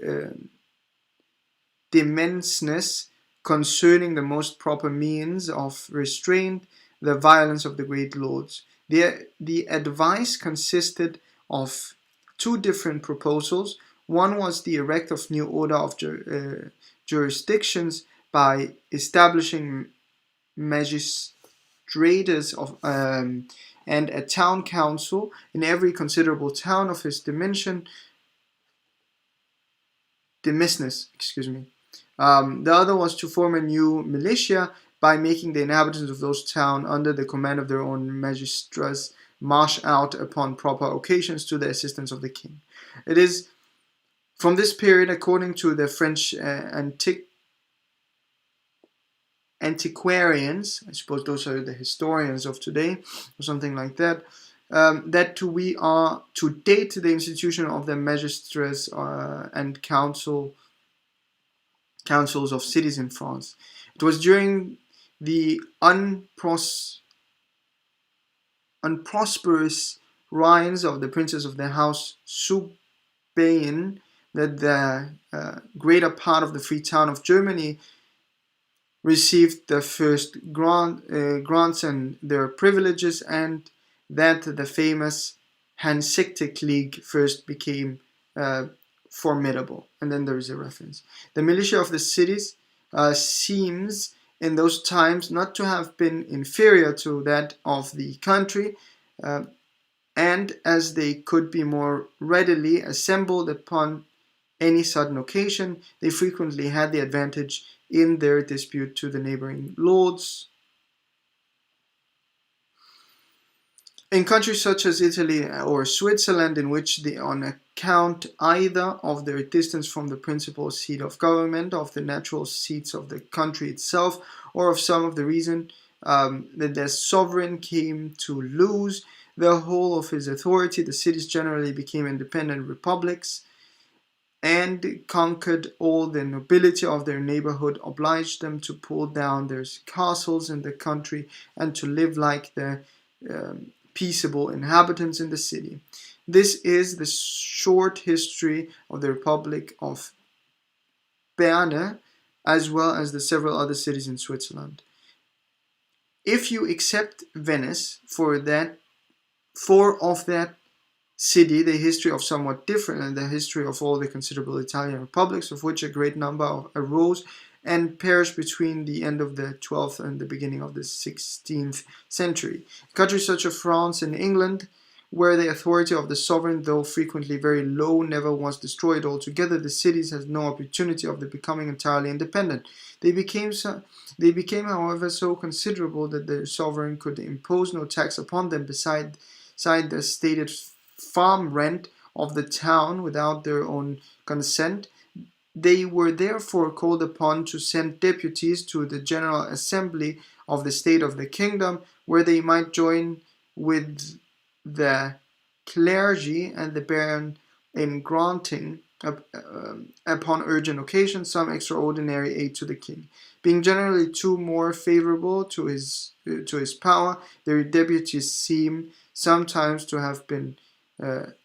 demences concerning the most proper means of restraint the violence of the great lords. The advice consisted of two different proposals. One was the erect of new order of jurisdictions by establishing magistrates and a town council in every considerable town of his demesnes. The other was to form a new militia by making the inhabitants of those towns, under the command of their own magistrates, march out upon proper occasions to the assistance of the king. It is from this period, according to the French antiquarians, I suppose those are the historians of today, or something like that, that we are to date the institution of the magistrates and councils of cities in France. It was during the unprosperous reigns of the princes of the house Sugbain that the greater part of the free town of Germany received the first grants and their privileges, and that the famous Hanseatic League first became formidable. And then there is a reference. The militia of the cities seems in those times not to have been inferior to that of the country, and as they could be more readily assembled upon any sudden occasion, they frequently had the advantage in their dispute to the neighboring lords. In countries such as Italy or Switzerland, in which on account either of their distance from the principal seat of government, of the natural seats of the country itself, or of some of the reason that their sovereign came to lose the whole of his authority, the cities generally became independent republics, and conquered all the nobility of their neighborhood, obliged them to pull down their castles in the country, and to live like the peaceable inhabitants in the city. This is the short history of the Republic of Berne, as well as the several other cities in Switzerland. if you accept Venice for of that city, the history of somewhat different and the history of all the considerable Italian republics, of which a great number arose and perished between the end of the 12th and the beginning of the 16th century. Countries such as France and England, where the authority of the sovereign, though frequently very low, never was destroyed altogether, the cities had no opportunity of becoming entirely independent. They became, however, so considerable that the sovereign could impose no tax upon them beside the stated farm rent of the town without their own consent. They were therefore called upon to send deputies to the General Assembly of the State of the Kingdom, where they might join with the clergy and the baron in granting, upon urgent occasion, some extraordinary aid to the king. Being generally too more favourable to his power, their deputies seem sometimes to have been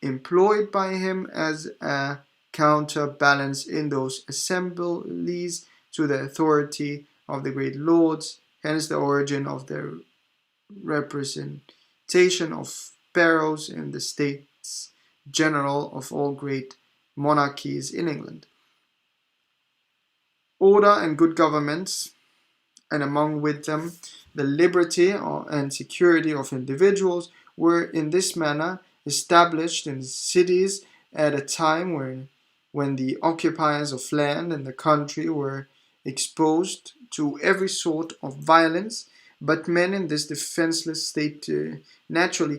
employed by him as a counterbalance in those assemblies to the authority of the great lords, hence the origin of the representation of barrows in the States General of all great monarchies in England. Order and good governments, and among with them the liberty and security of individuals, were in this manner established in cities at a time when the occupiers of land in the country were exposed to every sort of violence, but men in this defenseless state naturally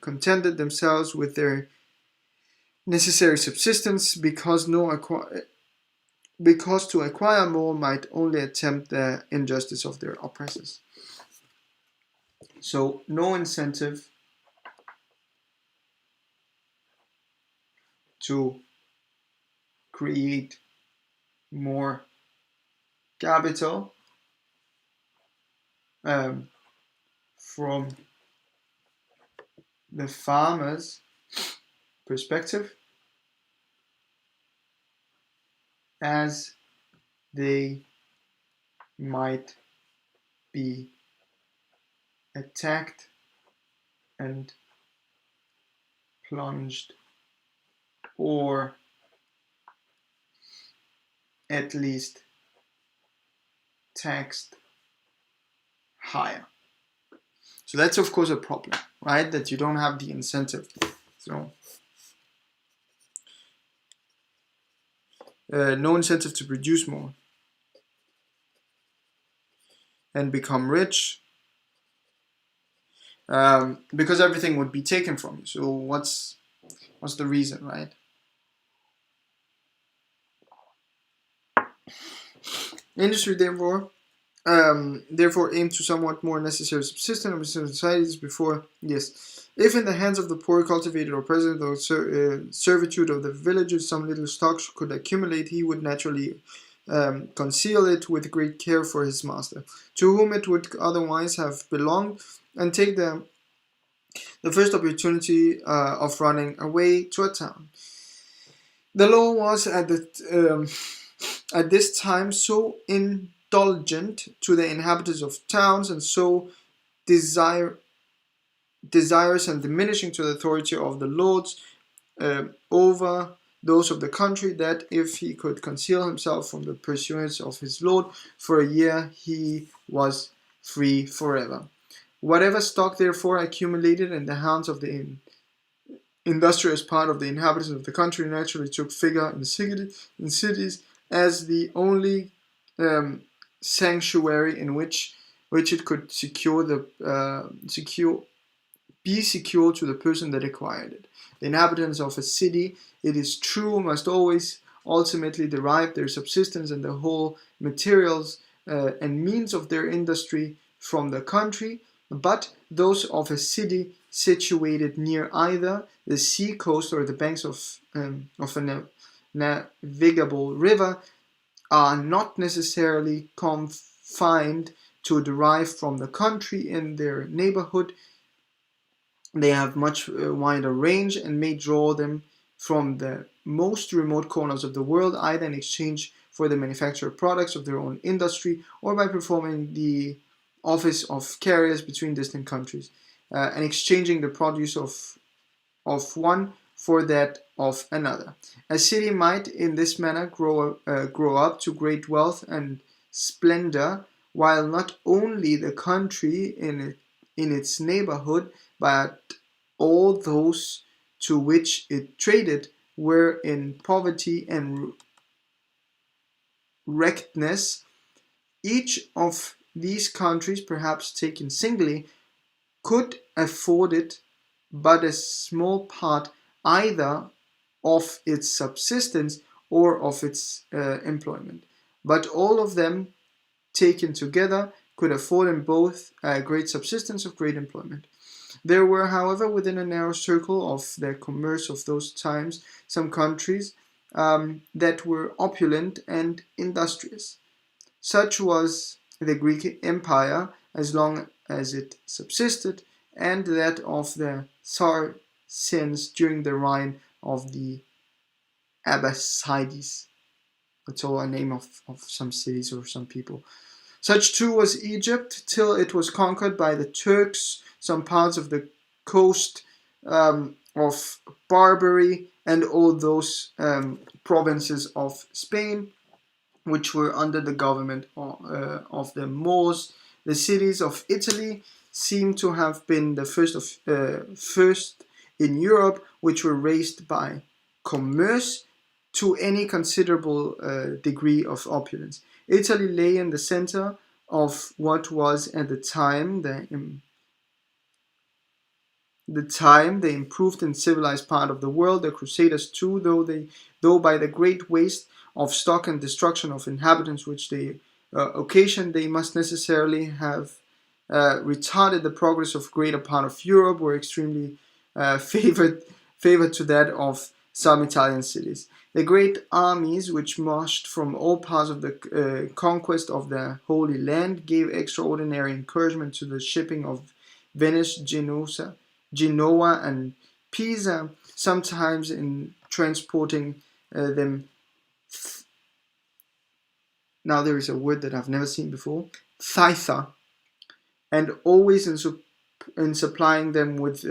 contented themselves with their necessary subsistence, because to acquire more might only attempt the injustice of their oppressors. So no incentive to create more capital from the farmer's perspective, as they might be attacked and plunged, or at least taxed higher. So that's of course a problem, right? That you don't have the incentive. So no incentive to produce more and become rich, because everything would be taken from you. So what's the reason, right? Industry, therefore aim to somewhat more necessary subsistence of societies before, yes. If in the hands of the poor, cultivated or peasant, or servitude of the villagers, some little stock could accumulate, he would naturally conceal it with great care for his master, to whom it would otherwise have belonged, and take the first opportunity of running away to a town. The law was at this time so indulgent to the inhabitants of towns, and so desirous and diminishing to the authority of the lords over those of the country, that if he could conceal himself from the pursuance of his lord for a year, he was free forever. Whatever stock therefore accumulated in the hands of the industrious part of the inhabitants of the country naturally took figure in cities as the only sanctuary in which it could be secure to the person that acquired it. The inhabitants of a city, it is true, must always ultimately derive their subsistence and the whole materials and means of their industry from the country, but those of a city situated near either the sea coast or the banks of a navigable river are not necessarily confined to derive from the country in their neighborhood. They have much wider range and may draw them from the most remote corners of the world, either in exchange for the manufacture of products of their own industry, or by performing the office of carriers between distant countries, and exchanging the produce of one for that of another. A city might, in this manner, grow up to great wealth and splendor, while not only the country in its neighborhood, but all those to which it traded were in poverty and wreckedness. Each of these countries, perhaps taken singly, could afford it but a small part either of its subsistence or of its employment. But all of them taken together could afford in both a great subsistence of great employment. There were, however, within a narrow circle of the commerce of those times, some countries that were opulent and industrious. Such was the Greek Empire as long as it subsisted, and that of the Saracens during the reign of the Abbasides. That's all a name of some cities or some people. Such too was Egypt till it was conquered by the Turks, some parts of the coast of Barbary, and all those provinces of Spain which were under the government of the Moors. The cities of Italy seem to have been the first in Europe which were raised by commerce to any considerable degree of opulence. Italy lay in the center of what was at the improved and civilized part of the world. The Crusaders too, though by the great waste of stock and destruction of inhabitants which they occasioned, they must necessarily have retarded the progress of greater part of Europe, were extremely favored to that of some Italian cities. The great armies which marched from all parts of the conquest of the Holy Land gave extraordinary encouragement to the shipping of Venice, Genoa, and Pisa, sometimes in transporting them. Now there is a word that I've never seen before, thither, and always in supplying them with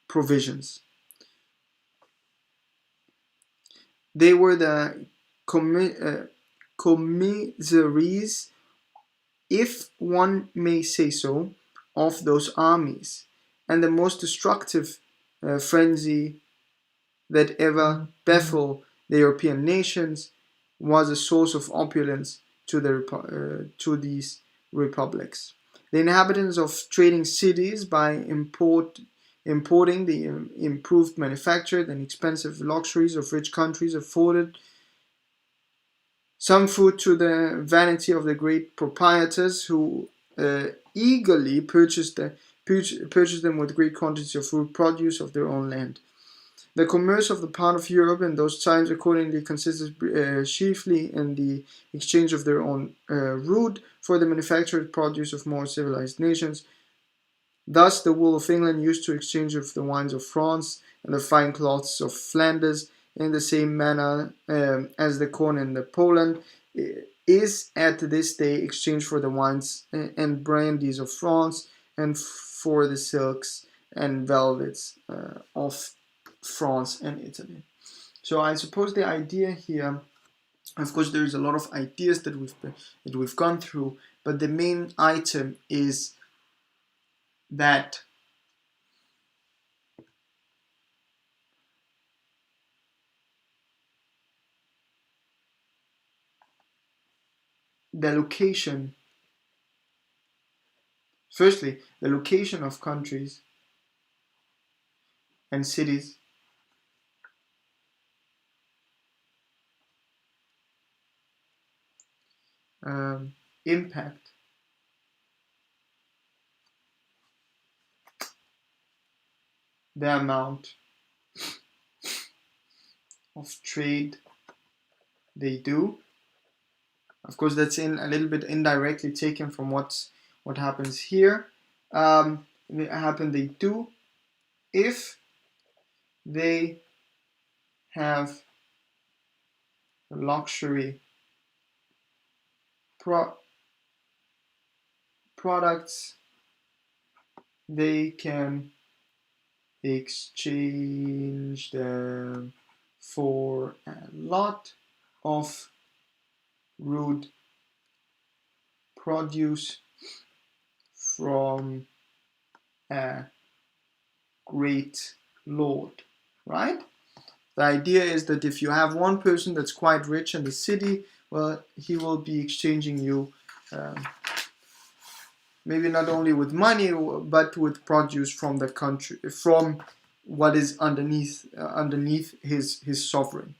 provisions. They were the commissaries, if one may say so, of those armies, and the most destructive frenzy that ever baffled the European nations was a source of opulence to these republics. The inhabitants of trading cities, by importing the improved manufactured and expensive luxuries of rich countries, afforded some food to the vanity of the great proprietors, who eagerly purchased them with great quantities of food produce of their own land. The commerce of the part of Europe in those times accordingly consisted chiefly in the exchange of their own root for the manufactured produce of more civilized nations. Thus the wool of England used to exchange with the wines of France, and the fine cloths of Flanders, in the same manner as the corn in the Poland is at this day exchanged for the wines and brandies of France, and for the silks and velvets of France and Italy. So I suppose the idea here, of course, there is a lot of ideas that we've gone through, but the main item is that the location, firstly, the location of countries and cities impact the amount of trade they do. Of course, that's in a little bit indirectly taken from what happens here. They do if they have luxury products they can exchange them for a lot of rude produce from a great lord, right? The idea is that if you have one person that's quite rich in the city, well, he will be exchanging you maybe not only with money but with produce from the country, from what is underneath his sovereign.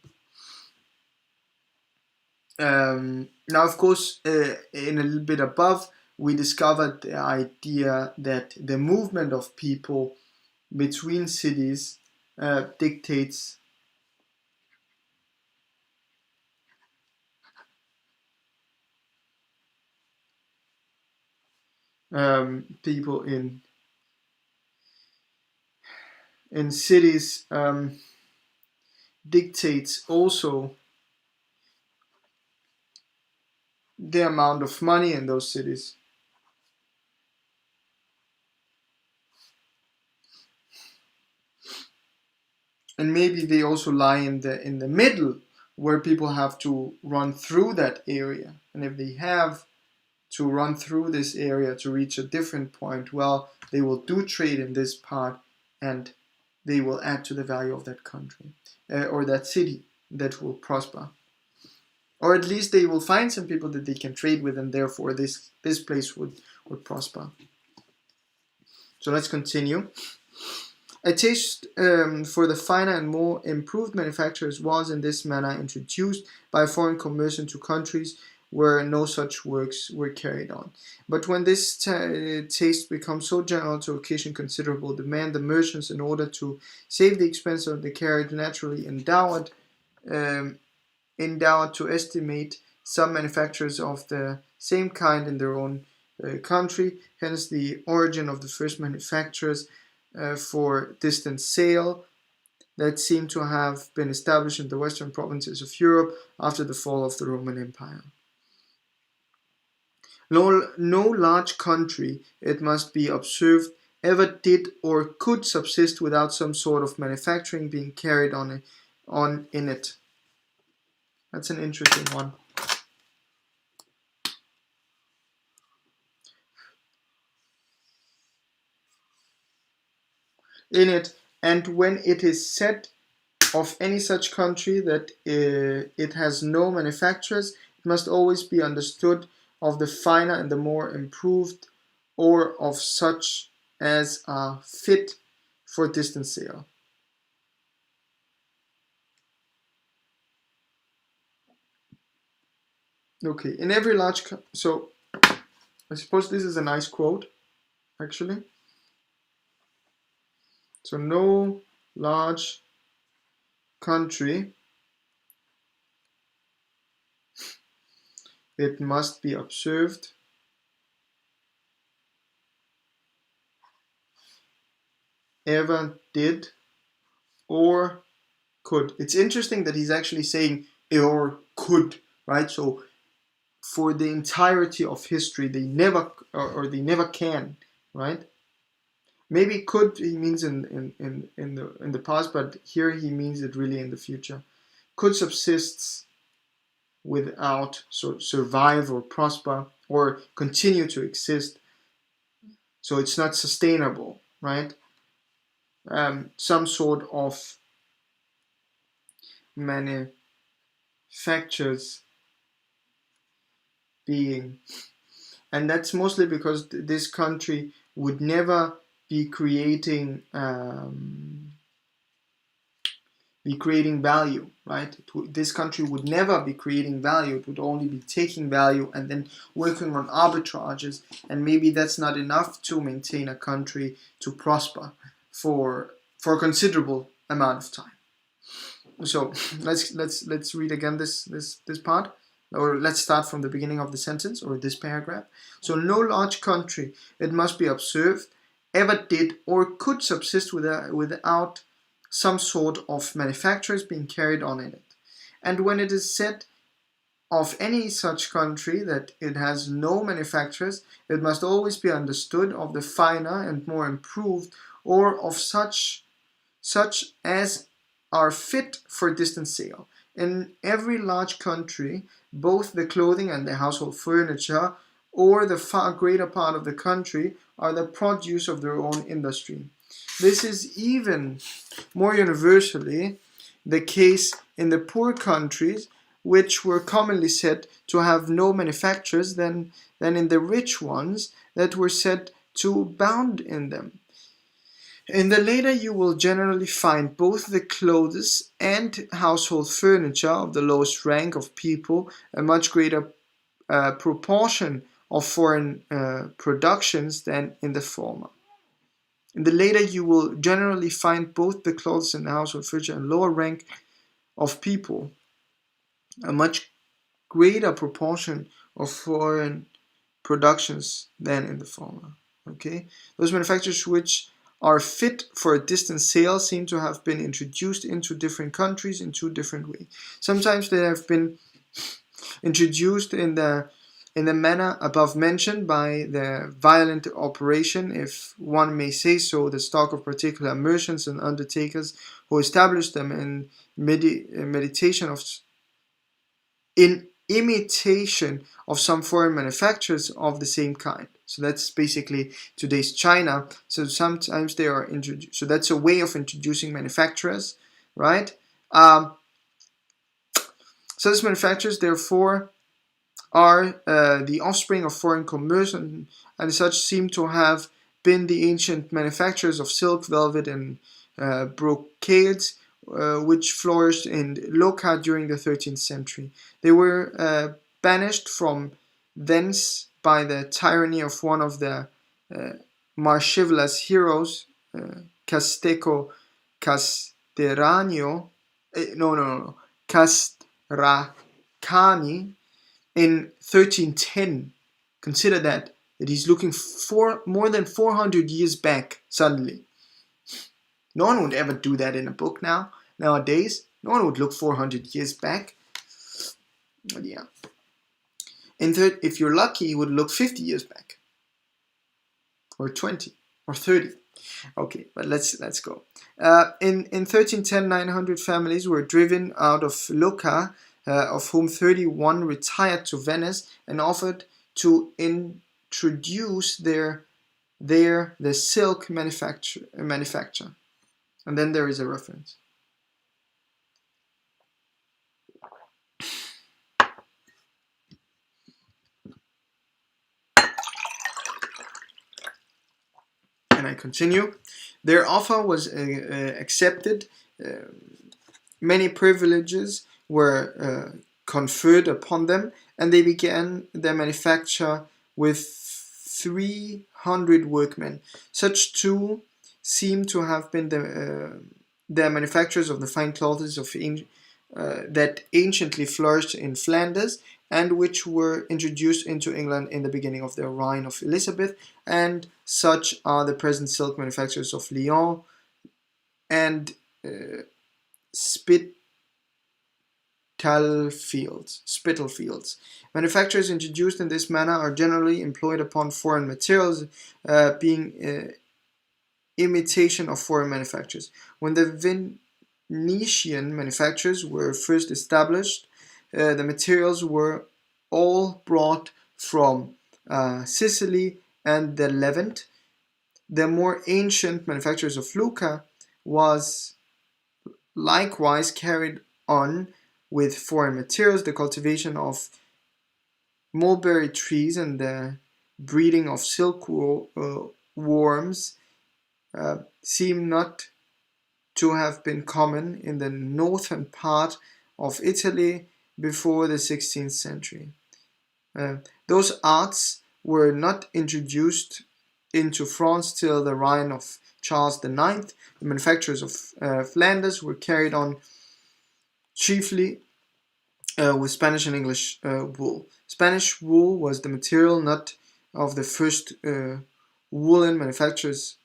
Now, of course, in a little bit above, we discovered the idea that the movement of people between cities dictates people in cities dictates also the amount of money in those cities. And maybe they also lie in the middle where people have to run through that area. And if they have to run through this area to reach a different point, well, they will do trade in this part and they will add to the value of that country or that city that will prosper. Or at least they will find some people that they can trade with, and therefore this place would prosper. So let's continue. A taste for the finer and more improved manufacturers was in this manner introduced by foreign commerce into countries where no such works were carried on. But when this taste becomes so general to occasion considerable demand, the merchants, in order to save the expense of the carriage, naturally endowed to estimate some manufacturers of the same kind in their own country. Hence the origin of the first manufacturers for distant sale that seem to have been established in the western provinces of Europe after the fall of the Roman Empire. No large country, it must be observed, ever did or could subsist without some sort of manufacturing being carried on in it. That's an interesting one. In it, and when it is said of any such country that it has no manufacturers, it must always be understood of the finer and the more improved, or of such as are fit for distant sale. Okay, in every large so I suppose this is a nice quote, actually. So no large country, it must be observed, ever did or could. It's interesting that he's actually saying or could, right? So for the entirety of history, they never or they never can, right? Maybe could he means in the past, but here he means it really in the future. Could subsists without, so survive or prosper or continue to exist. So it's not sustainable, right? Some sort of manufactures being, and that's mostly because this country would never be creating value, right? This country would never be creating value. It would only be taking value and then working on arbitrages, and maybe that's not enough to maintain a country to prosper for a considerable amount of time. So let's read again this part, or let's start from the beginning of the sentence or this paragraph. So no large country, it must be observed, ever did or could subsist without some sort of manufactures being carried on in it. And when it is said of any such country that it has no manufacturers, it must always be understood of the finer and more improved, or of such as are fit for distant sale. In every large country, both the clothing and the household furniture, or the far greater part of the country, are the produce of their own industry. This is even more universally the case in the poor countries, which were commonly said to have no manufacturers, than in the rich ones that were said to abound in them. In the latter you will generally find both the clothes and household furniture of the lowest rank of people, a much greater proportion of foreign productions than in the former. In the latter you will generally find both the clothes and the household furniture and lower rank of people, a much greater proportion of foreign productions than in the former. Okay, those manufacturers which are fit for a distant sale seem to have been introduced into different countries in two different ways. Sometimes they have been introduced in the manner above mentioned by the violent operation, if one may say so, the stock of particular merchants and undertakers who established them in meditation of in imitation of some foreign manufacturers of the same kind. So that's basically today's China. So sometimes they are introduced. So that's a way of introducing manufacturers, right? So these manufacturers, therefore, are the offspring of foreign commerce, and such seem to have been the ancient manufacturers of silk, velvet, and brocades, which flourished in Lucca during the 13th century. They were banished from thence by the tyranny of one of the Marchievlas heroes, Casteco Casterranio, no, Castracani, in 1310. Consider that he's looking for more than 400 years back suddenly. No one would ever do that in a book nowadays. No one would look 400 years back. But yeah. If you're lucky, you would look 50 years back. Or 20. Or 30. Okay, but let's go. In 1310, 900 families were driven out of Lucca, of whom 31 retired to Venice and offered to introduce there the silk manufacture. And then there is a reference. And I continue. Their offer was accepted. Many privileges were conferred upon them, and they began their manufacture with 300 workmen. Such too seem to have been the manufacturers of the fine clothes of that anciently flourished in Flanders, and which were introduced into England in the beginning of the reign of Elizabeth, and such are the present silk manufacturers of Lyon and Spitalfields. Manufacturers introduced in this manner are generally employed upon foreign materials, being imitation of foreign manufacturers. When the Venetian manufacturers were first established, the materials were all brought from Sicily and the Levant. The more ancient manufacturers of Lucca was likewise carried on with foreign materials. The cultivation of mulberry trees and the breeding of silkworms seem not to have been common in the northern part of Italy before the 16th century. Those arts were not introduced into France till the reign of Charles IX. The manufactures of Flanders were carried on chiefly with Spanish and English wool. Spanish wool was the material not of the first woolen manufacturers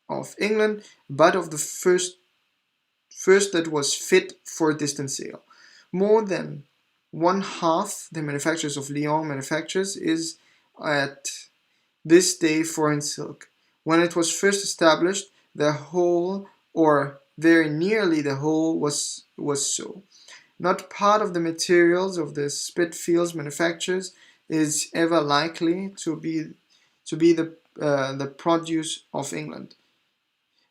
of England, but of the first that was fit for distant sale. More than one half the manufacturers of Lyon manufactures is at this day foreign silk. When it was first established, the whole, or very nearly the whole, was so. Not part of the materials of the Spitfields manufactures is ever likely to be the produce of England.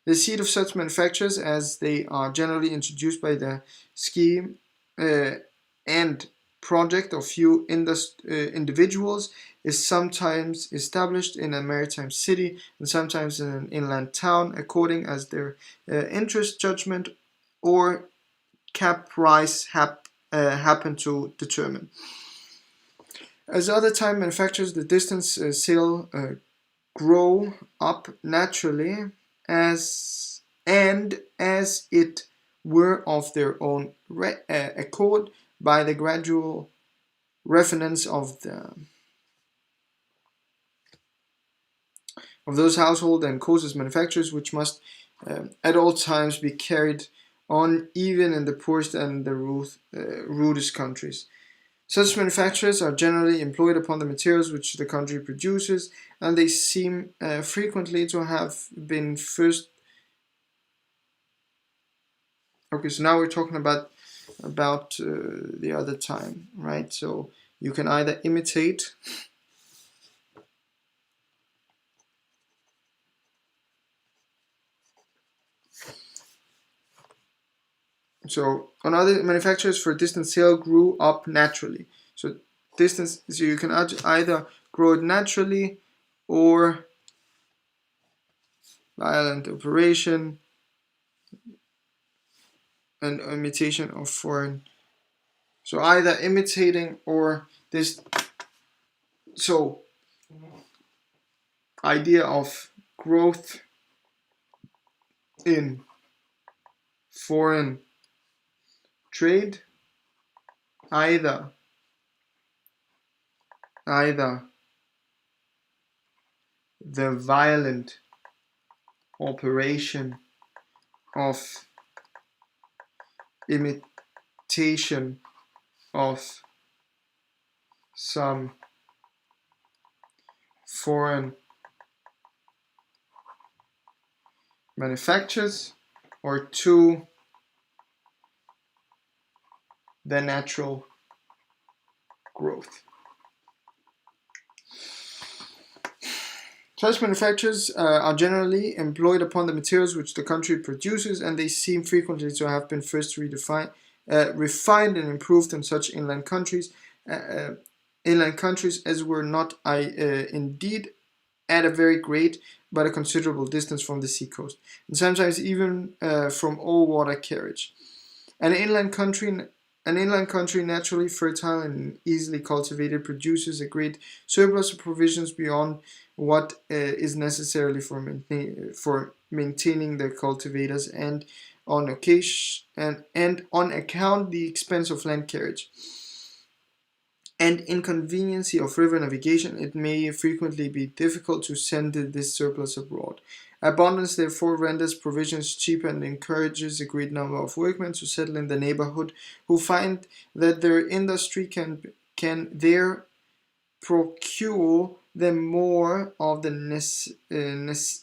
The seed of such manufactures, as they are generally introduced by the scheme and project of few individuals, is sometimes established in a maritime city and sometimes in an inland town, according as their interest, judgment, or caprice happen to determine. As other time manufacturers, the distance sail grow up naturally as it were of their own accord by the gradual refinance of those household and causes manufactures which must at all times be carried on even in the poorest and the rudest countries. Such manufactures are generally employed upon the materials which the country produces, and they seem frequently to have been first. Okay, so now we're talking about the other time, right? So you can either imitate. So on other manufacturers for distance sale grew up naturally. So you can either grow it naturally or violent operation and imitation of foreign. So either imitating or this. So idea of growth in foreign trade, either the violent operation of imitation of some foreign manufacturers, or two, the natural growth. Such manufactures are generally employed upon the materials which the country produces, and they seem frequently to have been first refined and improved in such inland countries as were not indeed at a very great but a considerable distance from the seacoast, and sometimes even from all water carriage. An inland country naturally fertile and easily cultivated produces a great surplus of provisions beyond what is necessarily for maintaining the cultivators, and on account the expense of land carriage and inconveniency of river navigation, it may frequently be difficult to send this surplus abroad. Abundance therefore renders provisions cheaper and encourages a great number of workmen to settle in the neighborhood, who find that their industry can there procure them more of the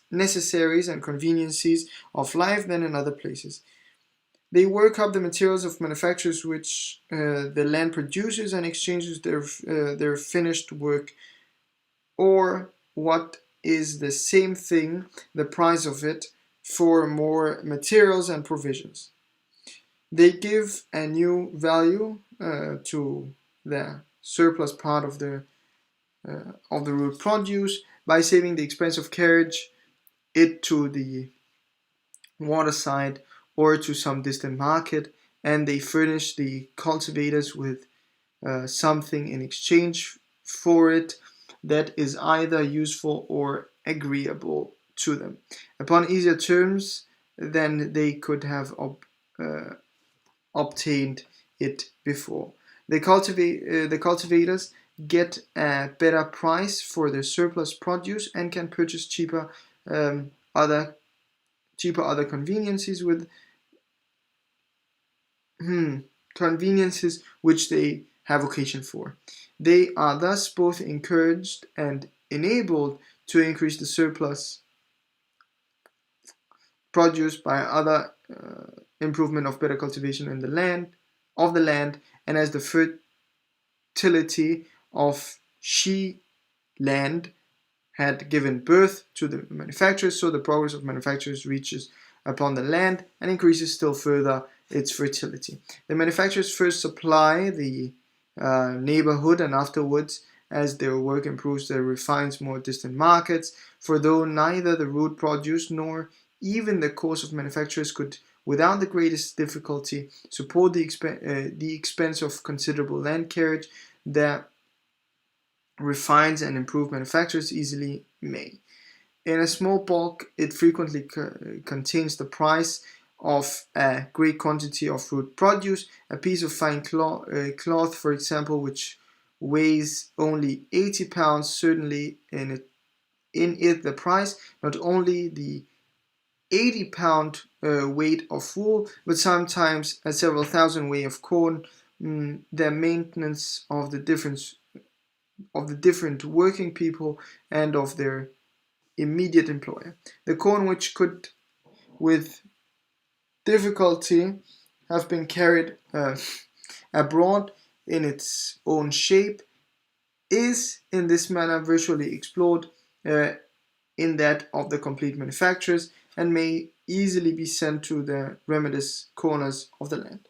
necessaries and conveniences of life than in other places. They work up the materials of manufactures which the land produces and exchanges their finished work, or what is the same thing, the price of it, for more materials and provisions. They give a new value to the surplus part of the root produce by saving the expense of carriage it to the waterside or to some distant market, and they furnish the cultivators with something in exchange for it that is either useful or agreeable to them, upon easier terms than they could have obtained it before. The cultivators get a better price for their surplus produce and can purchase cheaper other conveniences which they have occasion for. They are thus both encouraged and enabled to increase the surplus produced by other improvement of better cultivation in the land and as the fertility of she land had given birth to the manufacturers, so the progress of manufacturers reaches upon the land and increases still further its fertility. The manufacturers first supply the neighborhood, and afterwards, as their work improves, they refines more distant markets. For though neither the root produce nor even the course of manufacturers could, without the greatest difficulty, support the expense of considerable land carriage, their refines and improved manufacturers easily may. In a small bulk, it frequently contains the price of a great quantity of root produce. A piece of fine cloth, for example, which weighs only 80 pounds, certainly in it the price, not only the 80-pound weight of wool, but sometimes a several thousand weight of corn, the maintenance of the different working people and of their immediate employer. The corn, which could with difficulty have been carried abroad in its own shape, is in this manner virtually explored in that of the complete manufacturers and may easily be sent to the remedies corners of the land.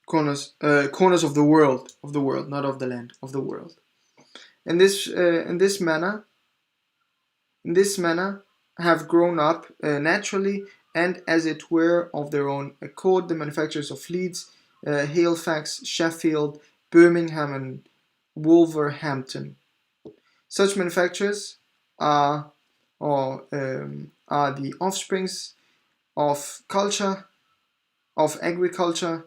Corners of the world, not of the land, of the world. In this manner, have grown up naturally and as it were of their own accord the manufacturers of Leeds, Halifax, Sheffield, Birmingham, and Wolverhampton. Such manufacturers are the offsprings of agriculture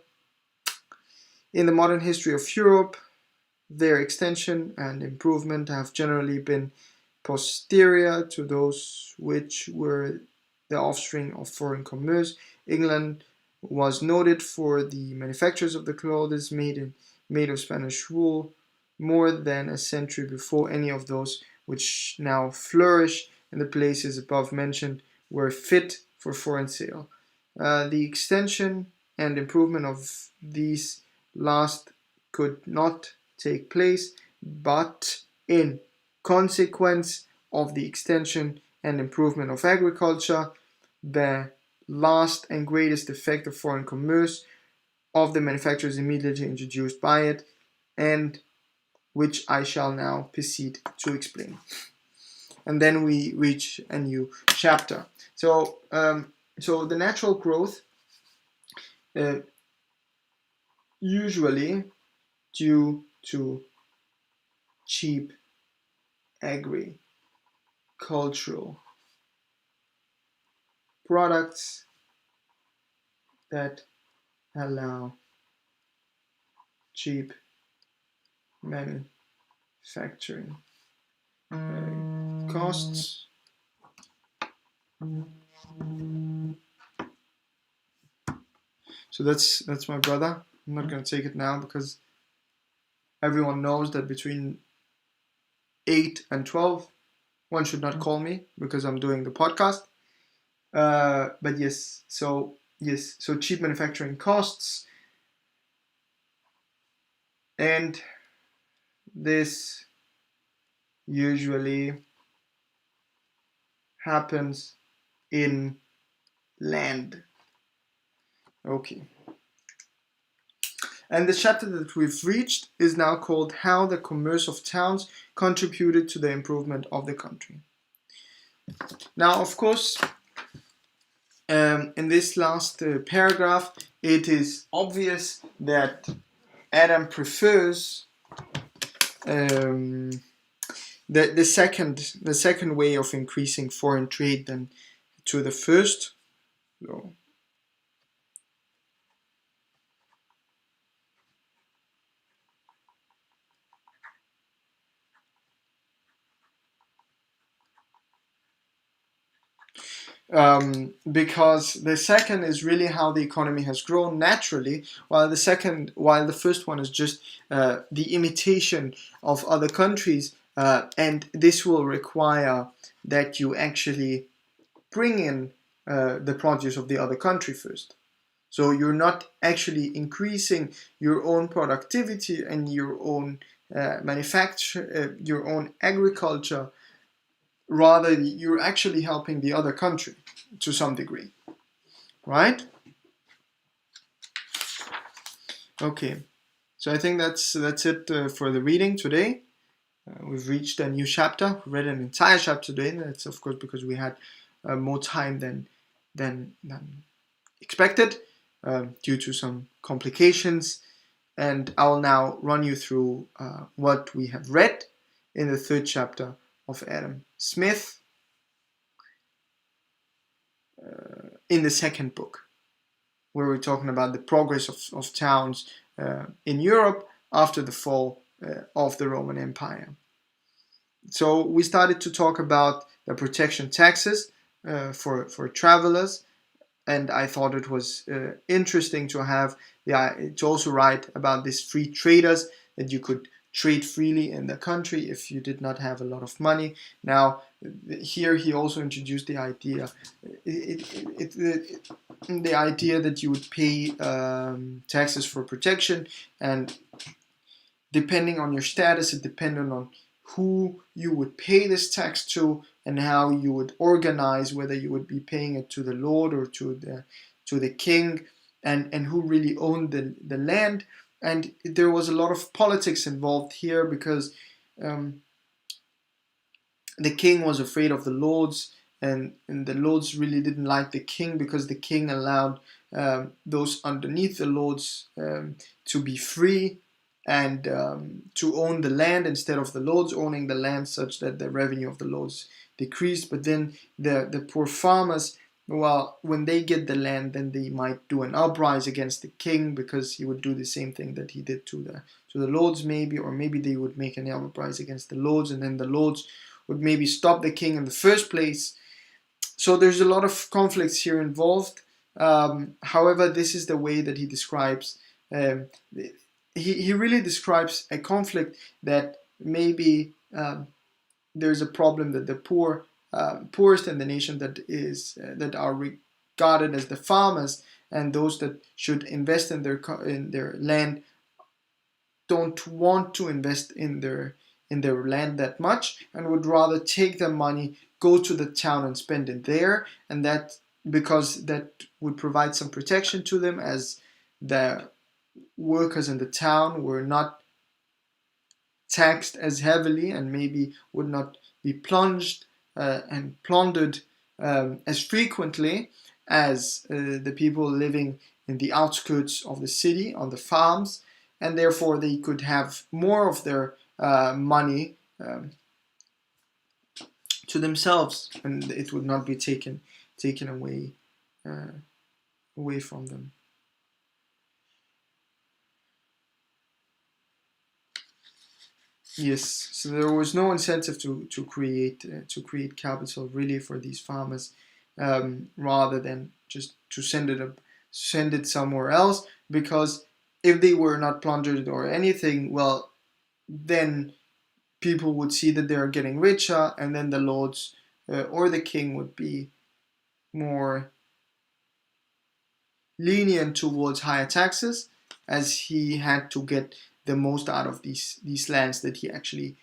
in the modern history of Europe. Their extension and improvement have generally been posterior to those which were the offspring of foreign commerce. England was noted for the manufactures of the clothes made of Spanish wool more than a century before any of those which now flourish in the places above mentioned were fit for foreign sale. The extension and improvement of these last could not take place, but in consequence of the extension and improvement of agriculture, the last and greatest effect of foreign commerce of the manufacturers immediately introduced by it, and which I shall now proceed to explain. And then we reach a new chapter. So the natural growth usually due to cheap agricultural products that allow cheap manufacturing costs. So that's my brother. I'm not going to take it now because everyone knows that between 8 and 12 one should not call me because I'm doing the podcast. But so cheap manufacturing costs, and this usually happens in land. Okay. And the chapter that we've reached is now called How the Commerce of Towns Contributed to the Improvement of the Country. Now, of course, in this last paragraph, it is obvious that Adam prefers the second way of increasing foreign trade than to the first. So, because the second is really how the economy has grown naturally, while the first one is just the imitation of other countries, and this will require that you actually bring in the produce of the other country first. So you're not actually increasing your own productivity and your own manufacture, your own agriculture. Rather, you're actually helping the other country to some degree, right? Okay, so I think that's it for the reading today. We've reached a new chapter. We read an entire chapter today. That's of course because we had more time than expected due to some complications. And I'll now run you through what we have read in the third chapter of Adam Smith in the second book, where we're talking about the progress of towns in Europe after the fall of the Roman Empire. So we started to talk about the protection taxes for travelers, and I thought it was interesting to have to also write about these free traders, that you could trade freely in the country if you did not have a lot of money. Now, here he also introduced the idea, the idea that you would pay taxes for protection, and depending on your status, it depended on who you would pay this tax to and how you would organize whether you would be paying it to the lord or to the king, and who really owned the land. And there was a lot of politics involved here because the king was afraid of the lords, and the lords really didn't like the king because the king allowed those underneath the lords to be free and to own the land instead of the lords owning the land, such that the revenue of the lords decreased. But then the poor farmers, well, when they get the land, then they might do an uprising against the king because he would do the same thing that he did to the lords, maybe, or maybe they would make an uprising against the lords, and then the lords would maybe stop the king in the first place. So there's a lot of conflicts here involved. However, this is the way that he describes. He really describes a conflict that maybe there's a problem that the poorest in the nation, that are regarded as the farmers, and those that should invest in their land, don't want to invest in their land that much, and would rather take their money, go to the town and spend it there, and that because that would provide some protection to them, as the workers in the town were not taxed as heavily and maybe would not be plunged and plundered as frequently as the people living in the outskirts of the city on the farms, and therefore they could have more of their money to themselves, and it would not be taken away from them. Yes, so there was no incentive to create capital really for these farmers, rather than just to send it somewhere else, because if they were not plundered or anything, well, then people would see that they are getting richer, and then the lords or the king would be more lenient towards higher taxes, as he had to get the most out of these lands that he actually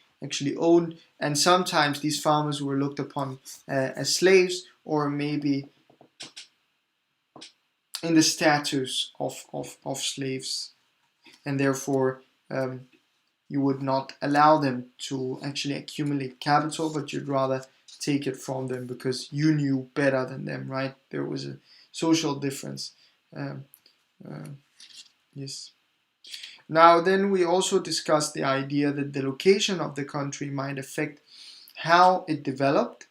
owned. And sometimes these farmers were looked upon as slaves, or maybe in the status of slaves, and therefore you would not allow them to actually accumulate capital, but you'd rather take it from them because you knew better than them, right? There was a social difference. Yes. Now, then we also discussed the idea that the location of the country might affect how it developed,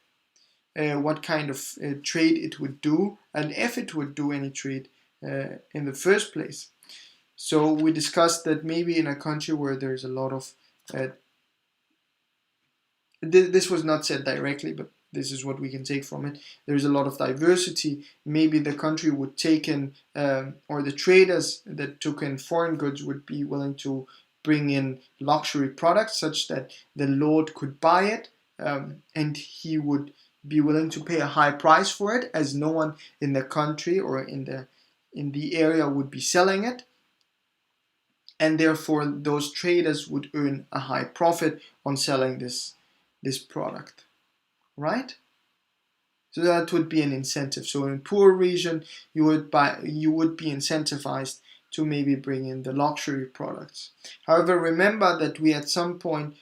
what kind of trade it would do, and if it would do any trade in the first place. So we discussed that maybe in a country where there's a lot of this was not said directly, but This is what we can take from it. There's a lot of diversity. Maybe the country would take in, or the traders that took in foreign goods would be willing to bring in luxury products such that the lord could buy it, and he would be willing to pay a high price for it, as no one in the country or in the area would be selling it, and therefore those traders would earn a high profit on selling this product, right? So that would be an incentive. So in poor region, you would be incentivized to maybe bring in the luxury products. However, remember that we at some point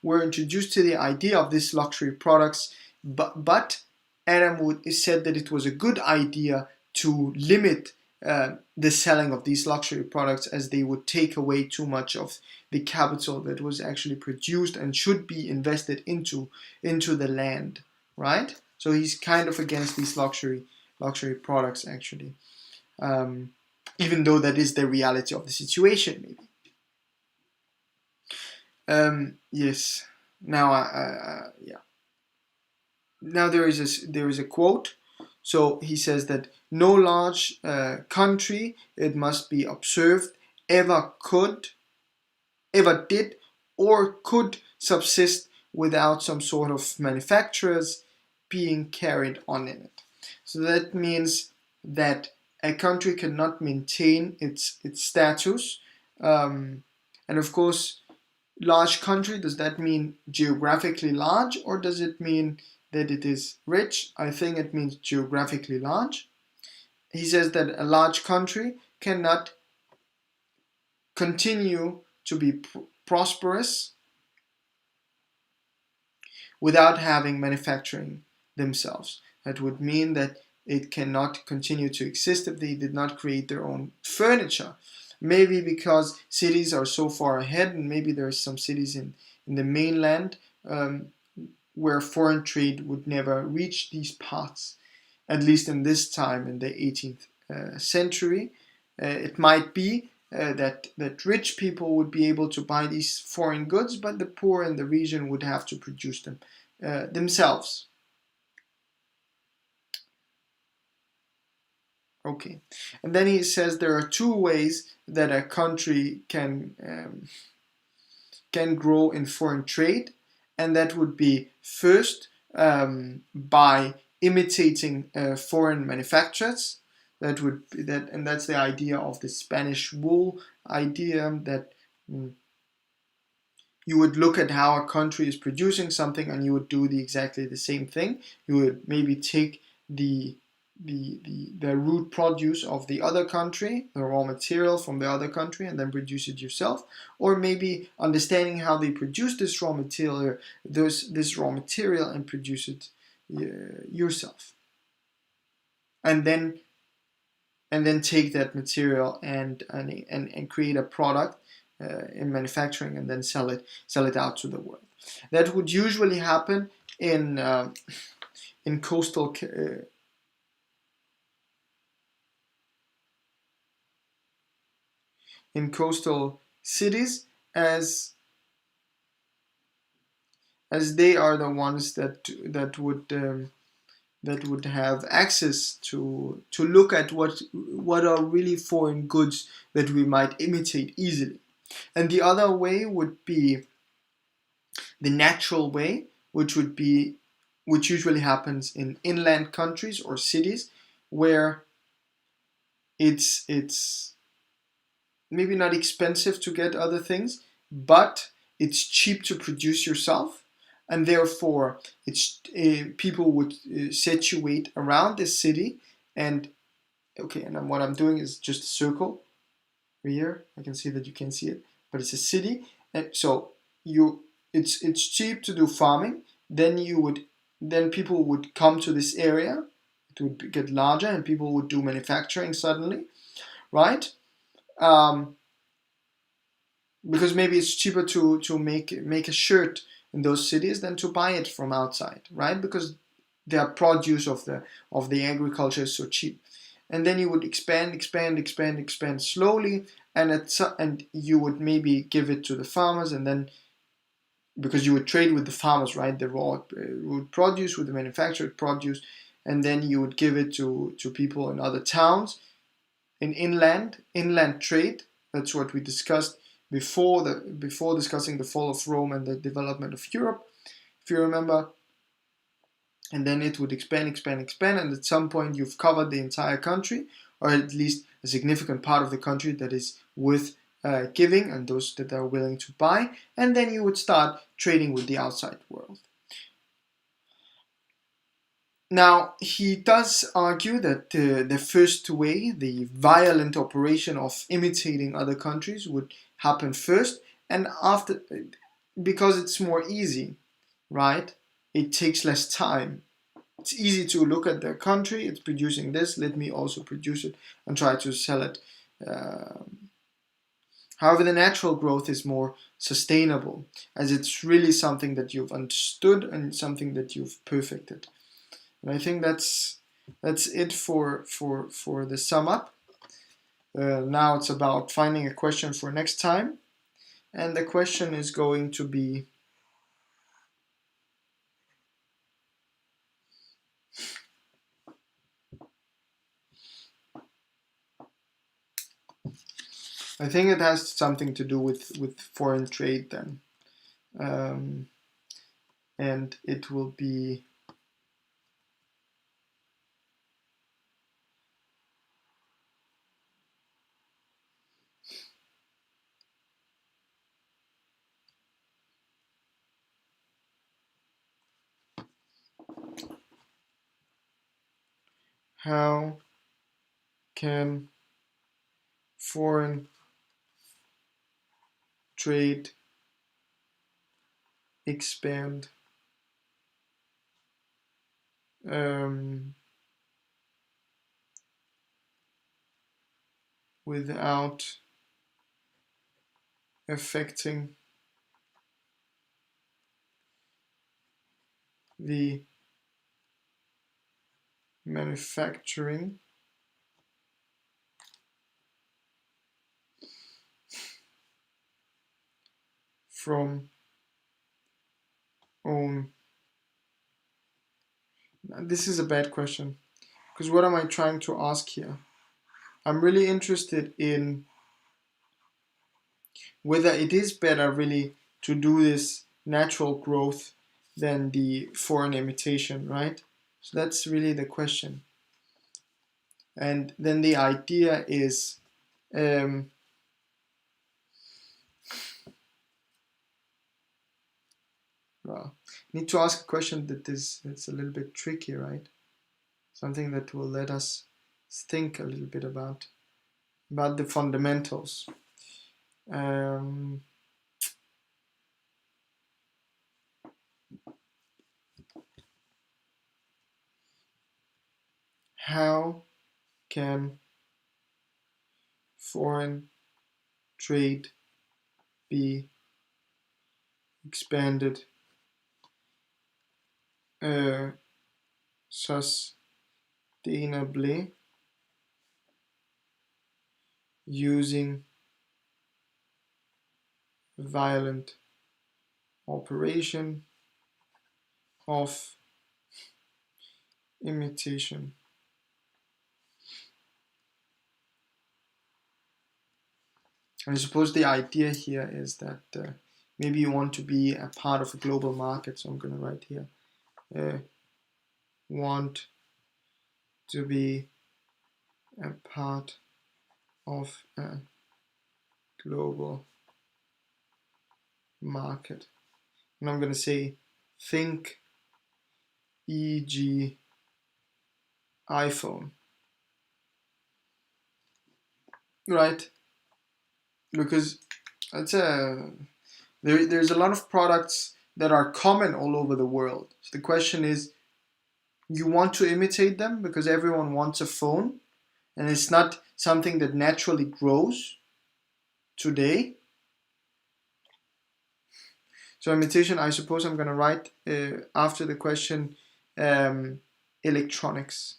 were introduced to the idea of these luxury products, but Adam said that it was a good idea to limit the selling of these luxury products, as they would take away too much of the capital that was actually produced and should be invested into the land, right? So he's kind of against these luxury products, actually, even though that is the reality of the situation, maybe. Yes. Now, yeah. Now there is a quote. So he says that no large country, it must be observed, ever did or could subsist without some sort of manufacturers being carried on in it. So that means that a country cannot maintain its status, and of course, large country, does that mean geographically large, or does it mean that it is rich? I think it means geographically large. He says that a large country cannot continue to be prosperous without having manufacturing themselves. That would mean that it cannot continue to exist if they did not create their own furniture. Maybe because cities are so far ahead, and maybe there are some cities in the mainland where foreign trade would never reach these parts, at least in this time in the 18th century. It might be that rich people would be able to buy these foreign goods, but the poor in the region would have to produce them themselves. Okay, and then he says there are two ways that a country can grow in foreign trade, and that would be first by imitating foreign manufacturers. And that's the idea of the Spanish wool idea, that you would look at how a country is producing something and you would do exactly the same thing. You would maybe take the root produce of the other country, the raw material from the other country, and then produce it yourself. Or maybe understanding how they produce this raw material, and produce it yourself. And then take that material and create a product in manufacturing, and then sell it out to the world. That would usually happen in coastal cities, as they are the ones that would have access to look at what are really foreign goods that we might imitate easily. And the other way would be the natural way, which usually happens in inland countries or cities, where it's maybe not expensive to get other things, but it's cheap to produce yourself, and therefore people would situate around this city. And what I'm doing is just a circle here. I can see that you can see it, but it's a city, and so it's cheap to do farming. Then people would come to this area. It would get larger, and people would do manufacturing suddenly, right? Because maybe it's cheaper to make a shirt in those cities than to buy it from outside, right? Because the produce of the agriculture is so cheap. And then you would expand slowly, and you would maybe give it to the farmers, and then because you would trade with the farmers, right? The raw would produce with the manufactured produce, and then you would give it to people in other towns. In inland trade, that's what we discussed before discussing the fall of Rome and the development of Europe, if you remember. And then it would expand, and at some point you've covered the entire country, or at least a significant part of the country that is worth giving, and those that are willing to buy, and then you would start trading with the outside world. Now, he does argue that the first way, the violent operation of imitating other countries, would happen first, and after, because it's more easy, right? It takes less time. It's easy to look at their country, it's producing this, let me also produce it and try to sell it. However, the natural growth is more sustainable, as it's really something that you've understood and something that you've perfected. And I think that's it for the sum up. Now it's about finding a question for next time, and the question is going to be, I think it has something to do with foreign trade then, and it will be, how can foreign trade expand um, without affecting the manufacturing from own. This is a bad question, because what am I trying to ask here? I'm really interested in whether it is better really to do this natural growth than the foreign imitation, right? So that's really the question. And then the idea is, um, well, I need to ask a question that's a little bit tricky, right? Something that will let us think a little bit about the fundamentals. Um, how can foreign trade be expanded sustainably using violent operation of imitation? I suppose the idea here is that maybe you want to be a part of a global market, so I'm going to write here, want to be a part of a global market. And I'm going to say, think e.g. iPhone, right? Because it's there's a lot of products that are common all over the world. So the question is, you want to imitate them because everyone wants a phone, and it's not something that naturally grows today. So imitation, I suppose I'm going to write after the question, electronics,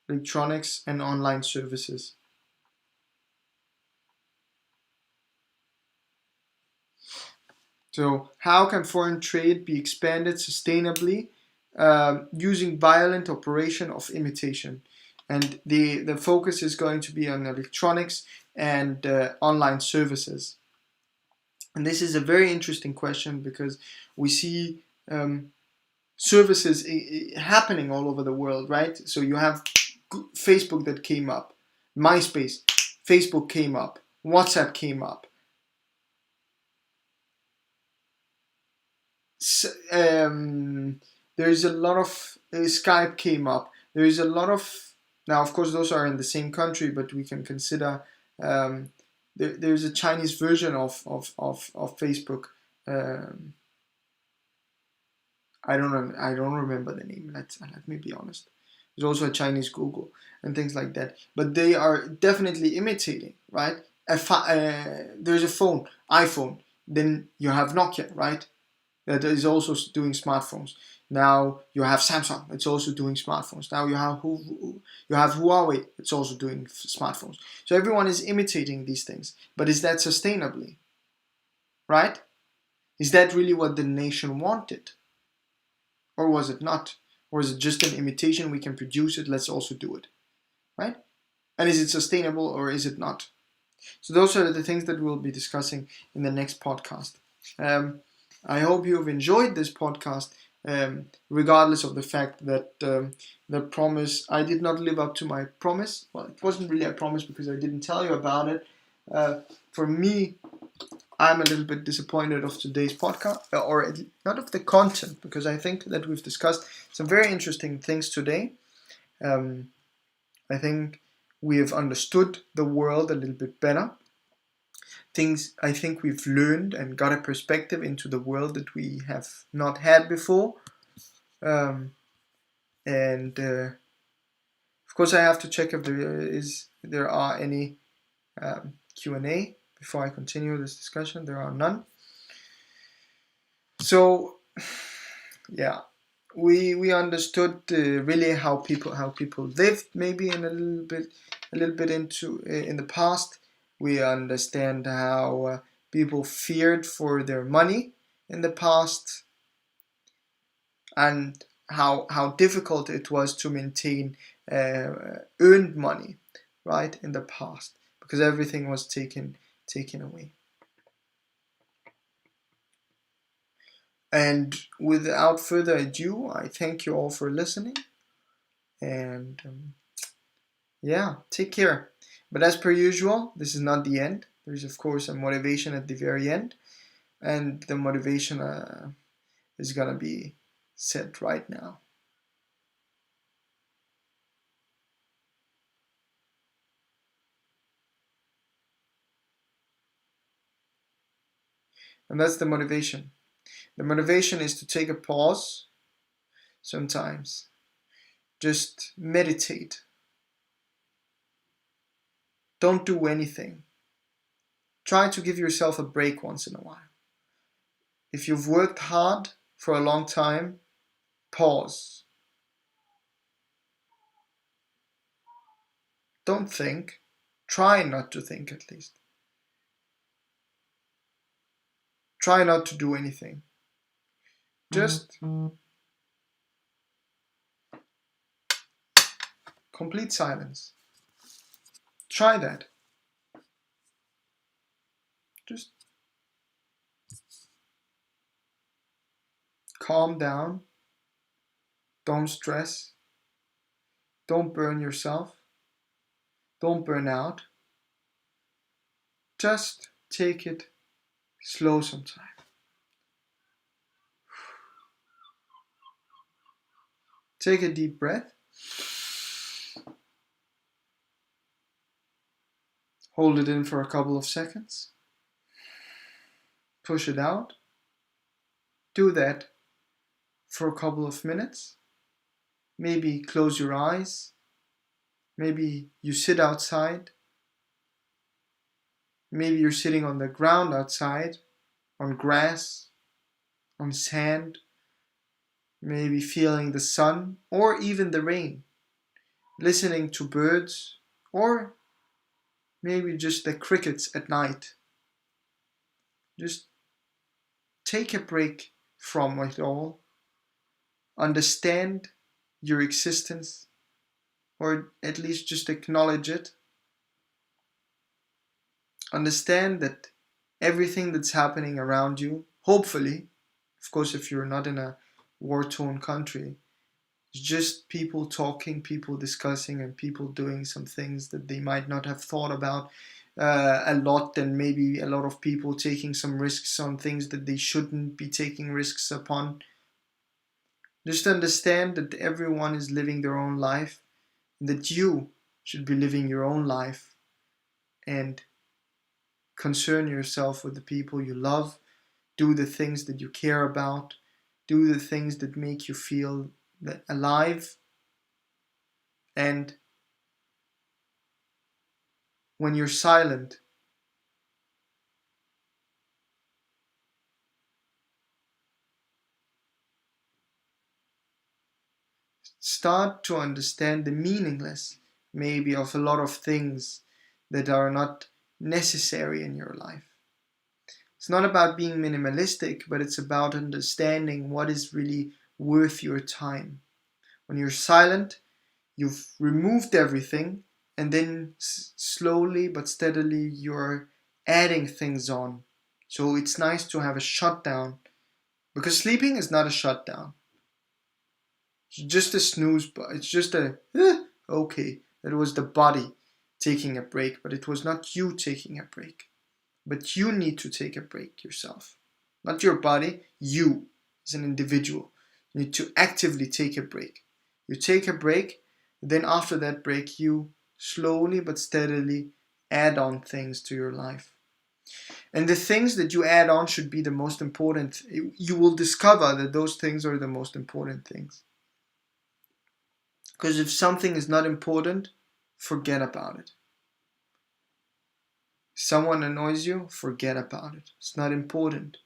electronics and online services. So how can foreign trade be expanded sustainably using violent operation of imitation? And the focus is going to be on electronics and online services. And this is a very interesting question because we see services happening all over the world, right? So you have Facebook that came up, MySpace, Facebook came up, WhatsApp came up. There's a lot of Skype came up. There is a lot of now, of course, those are in the same country, but we can consider there's a Chinese version of Facebook. Um, I don't remember the name. Let me be honest. There's also a Chinese Google and things like that. But they are definitely imitating, right? There's a phone, iPhone. Then you have Nokia, right? That is also doing smartphones. Now you have Samsung. It's also doing smartphones. Now you have Huawei. It's also doing smartphones. So everyone is imitating these things. But is that sustainably, right? Is that really what the nation wanted? Or was it not? Or is it just an imitation? We can produce it, let's also do it, right? And is it sustainable or is it not? So those are the things that we'll be discussing in the next podcast. I hope you have enjoyed this podcast, regardless of the fact that the promise, I did not live up to my promise. Well, it wasn't really a promise because I didn't tell you about it. For me, I'm a little bit disappointed of today's podcast, or not of the content, because I think that we've discussed some very interesting things today. Um, I think we have understood the world a little bit better. Things I think we've learned and got a perspective into the world that we have not had before. And of course, I have to check if there are any Q&A before I continue this discussion. There are none. So yeah, we understood really how people lived, maybe in a little bit into in the past. We understand how people feared for their money in the past, and how difficult it was to maintain earned money, right, in the past, because everything was taken away. And without further ado, I thank you all for listening. And yeah, take care. But as per usual, this is not the end. There's, of course, a motivation at the very end. And the motivation is going to be said right now. And that's the motivation. The motivation is to take a pause sometimes. Just meditate. Don't do anything. Try to give yourself a break once in a while. If you've worked hard for a long time, pause. Don't think. Try not to think, at least. Try not to do anything. Just complete silence. Try that. Just calm down. Don't stress. Don't burn yourself. Don't burn out. Just take it slow sometimes. Take a deep breath. Hold it in for a couple of seconds. Push it out. Do that for a couple of minutes. Maybe close your eyes. Maybe you sit outside. Maybe you're sitting on the ground outside, on grass, on sand. Maybe feeling the sun or even the rain. Listening to birds, or maybe just the crickets at night. Just take a break from it all, understand your existence, or at least just acknowledge it. Understand that everything that's happening around you, hopefully, of course, if you're not in a war-torn country, it's just people talking, people discussing, and people doing some things that they might not have thought about a lot, and maybe a lot of people taking some risks on things that they shouldn't be taking risks upon. Just understand that everyone is living their own life, and that you should be living your own life, and concern yourself with the people you love, do the things that you care about, do the things that make you feel alive, and when you're silent, start to understand the meaningless, maybe, of a lot of things that are not necessary in your life. It's not about being minimalistic, but it's about understanding what is really worth your time. When you're silent, you've removed everything, and then slowly but steadily you're adding things on. So it's nice to have a shutdown, because sleeping is not a shutdown. It's just a snooze, but it's just a okay. That was the body taking a break, but it was not you taking a break. But you need to take a break yourself. Not your body, you as an individual. You need to actively take a break. You take a break, then after that break, you slowly but steadily add on things to your life. And the things that you add on should be the most important. You will discover that those things are the most important things. Because if something is not important, forget about it. Someone annoys you, forget about it. It's not important.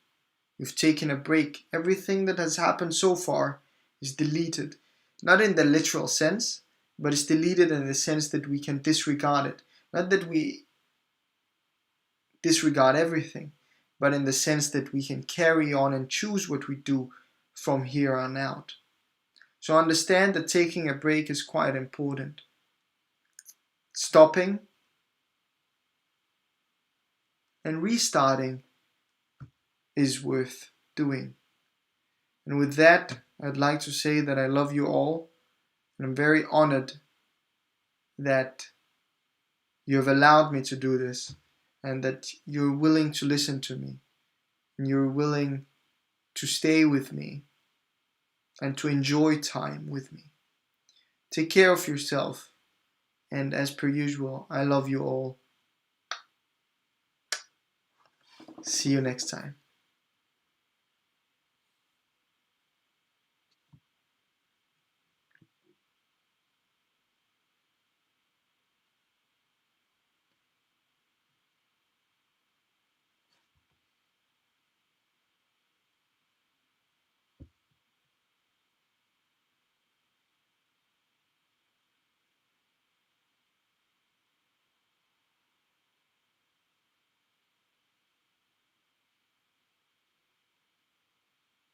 You've taken a break. Everything that has happened so far is deleted. Not in the literal sense, but it's deleted in the sense that we can disregard it. Not that we disregard everything, but in the sense that we can carry on and choose what we do from here on out. So understand that taking a break is quite important. Stopping and restarting is worth doing. And with that, I'd like to say that I love you all, and I'm very honored that you have allowed me to do this, and that you're willing to listen to me, and you're willing to stay with me, and to enjoy time with me. Take care of yourself, and as per usual, I love you all. See you next time.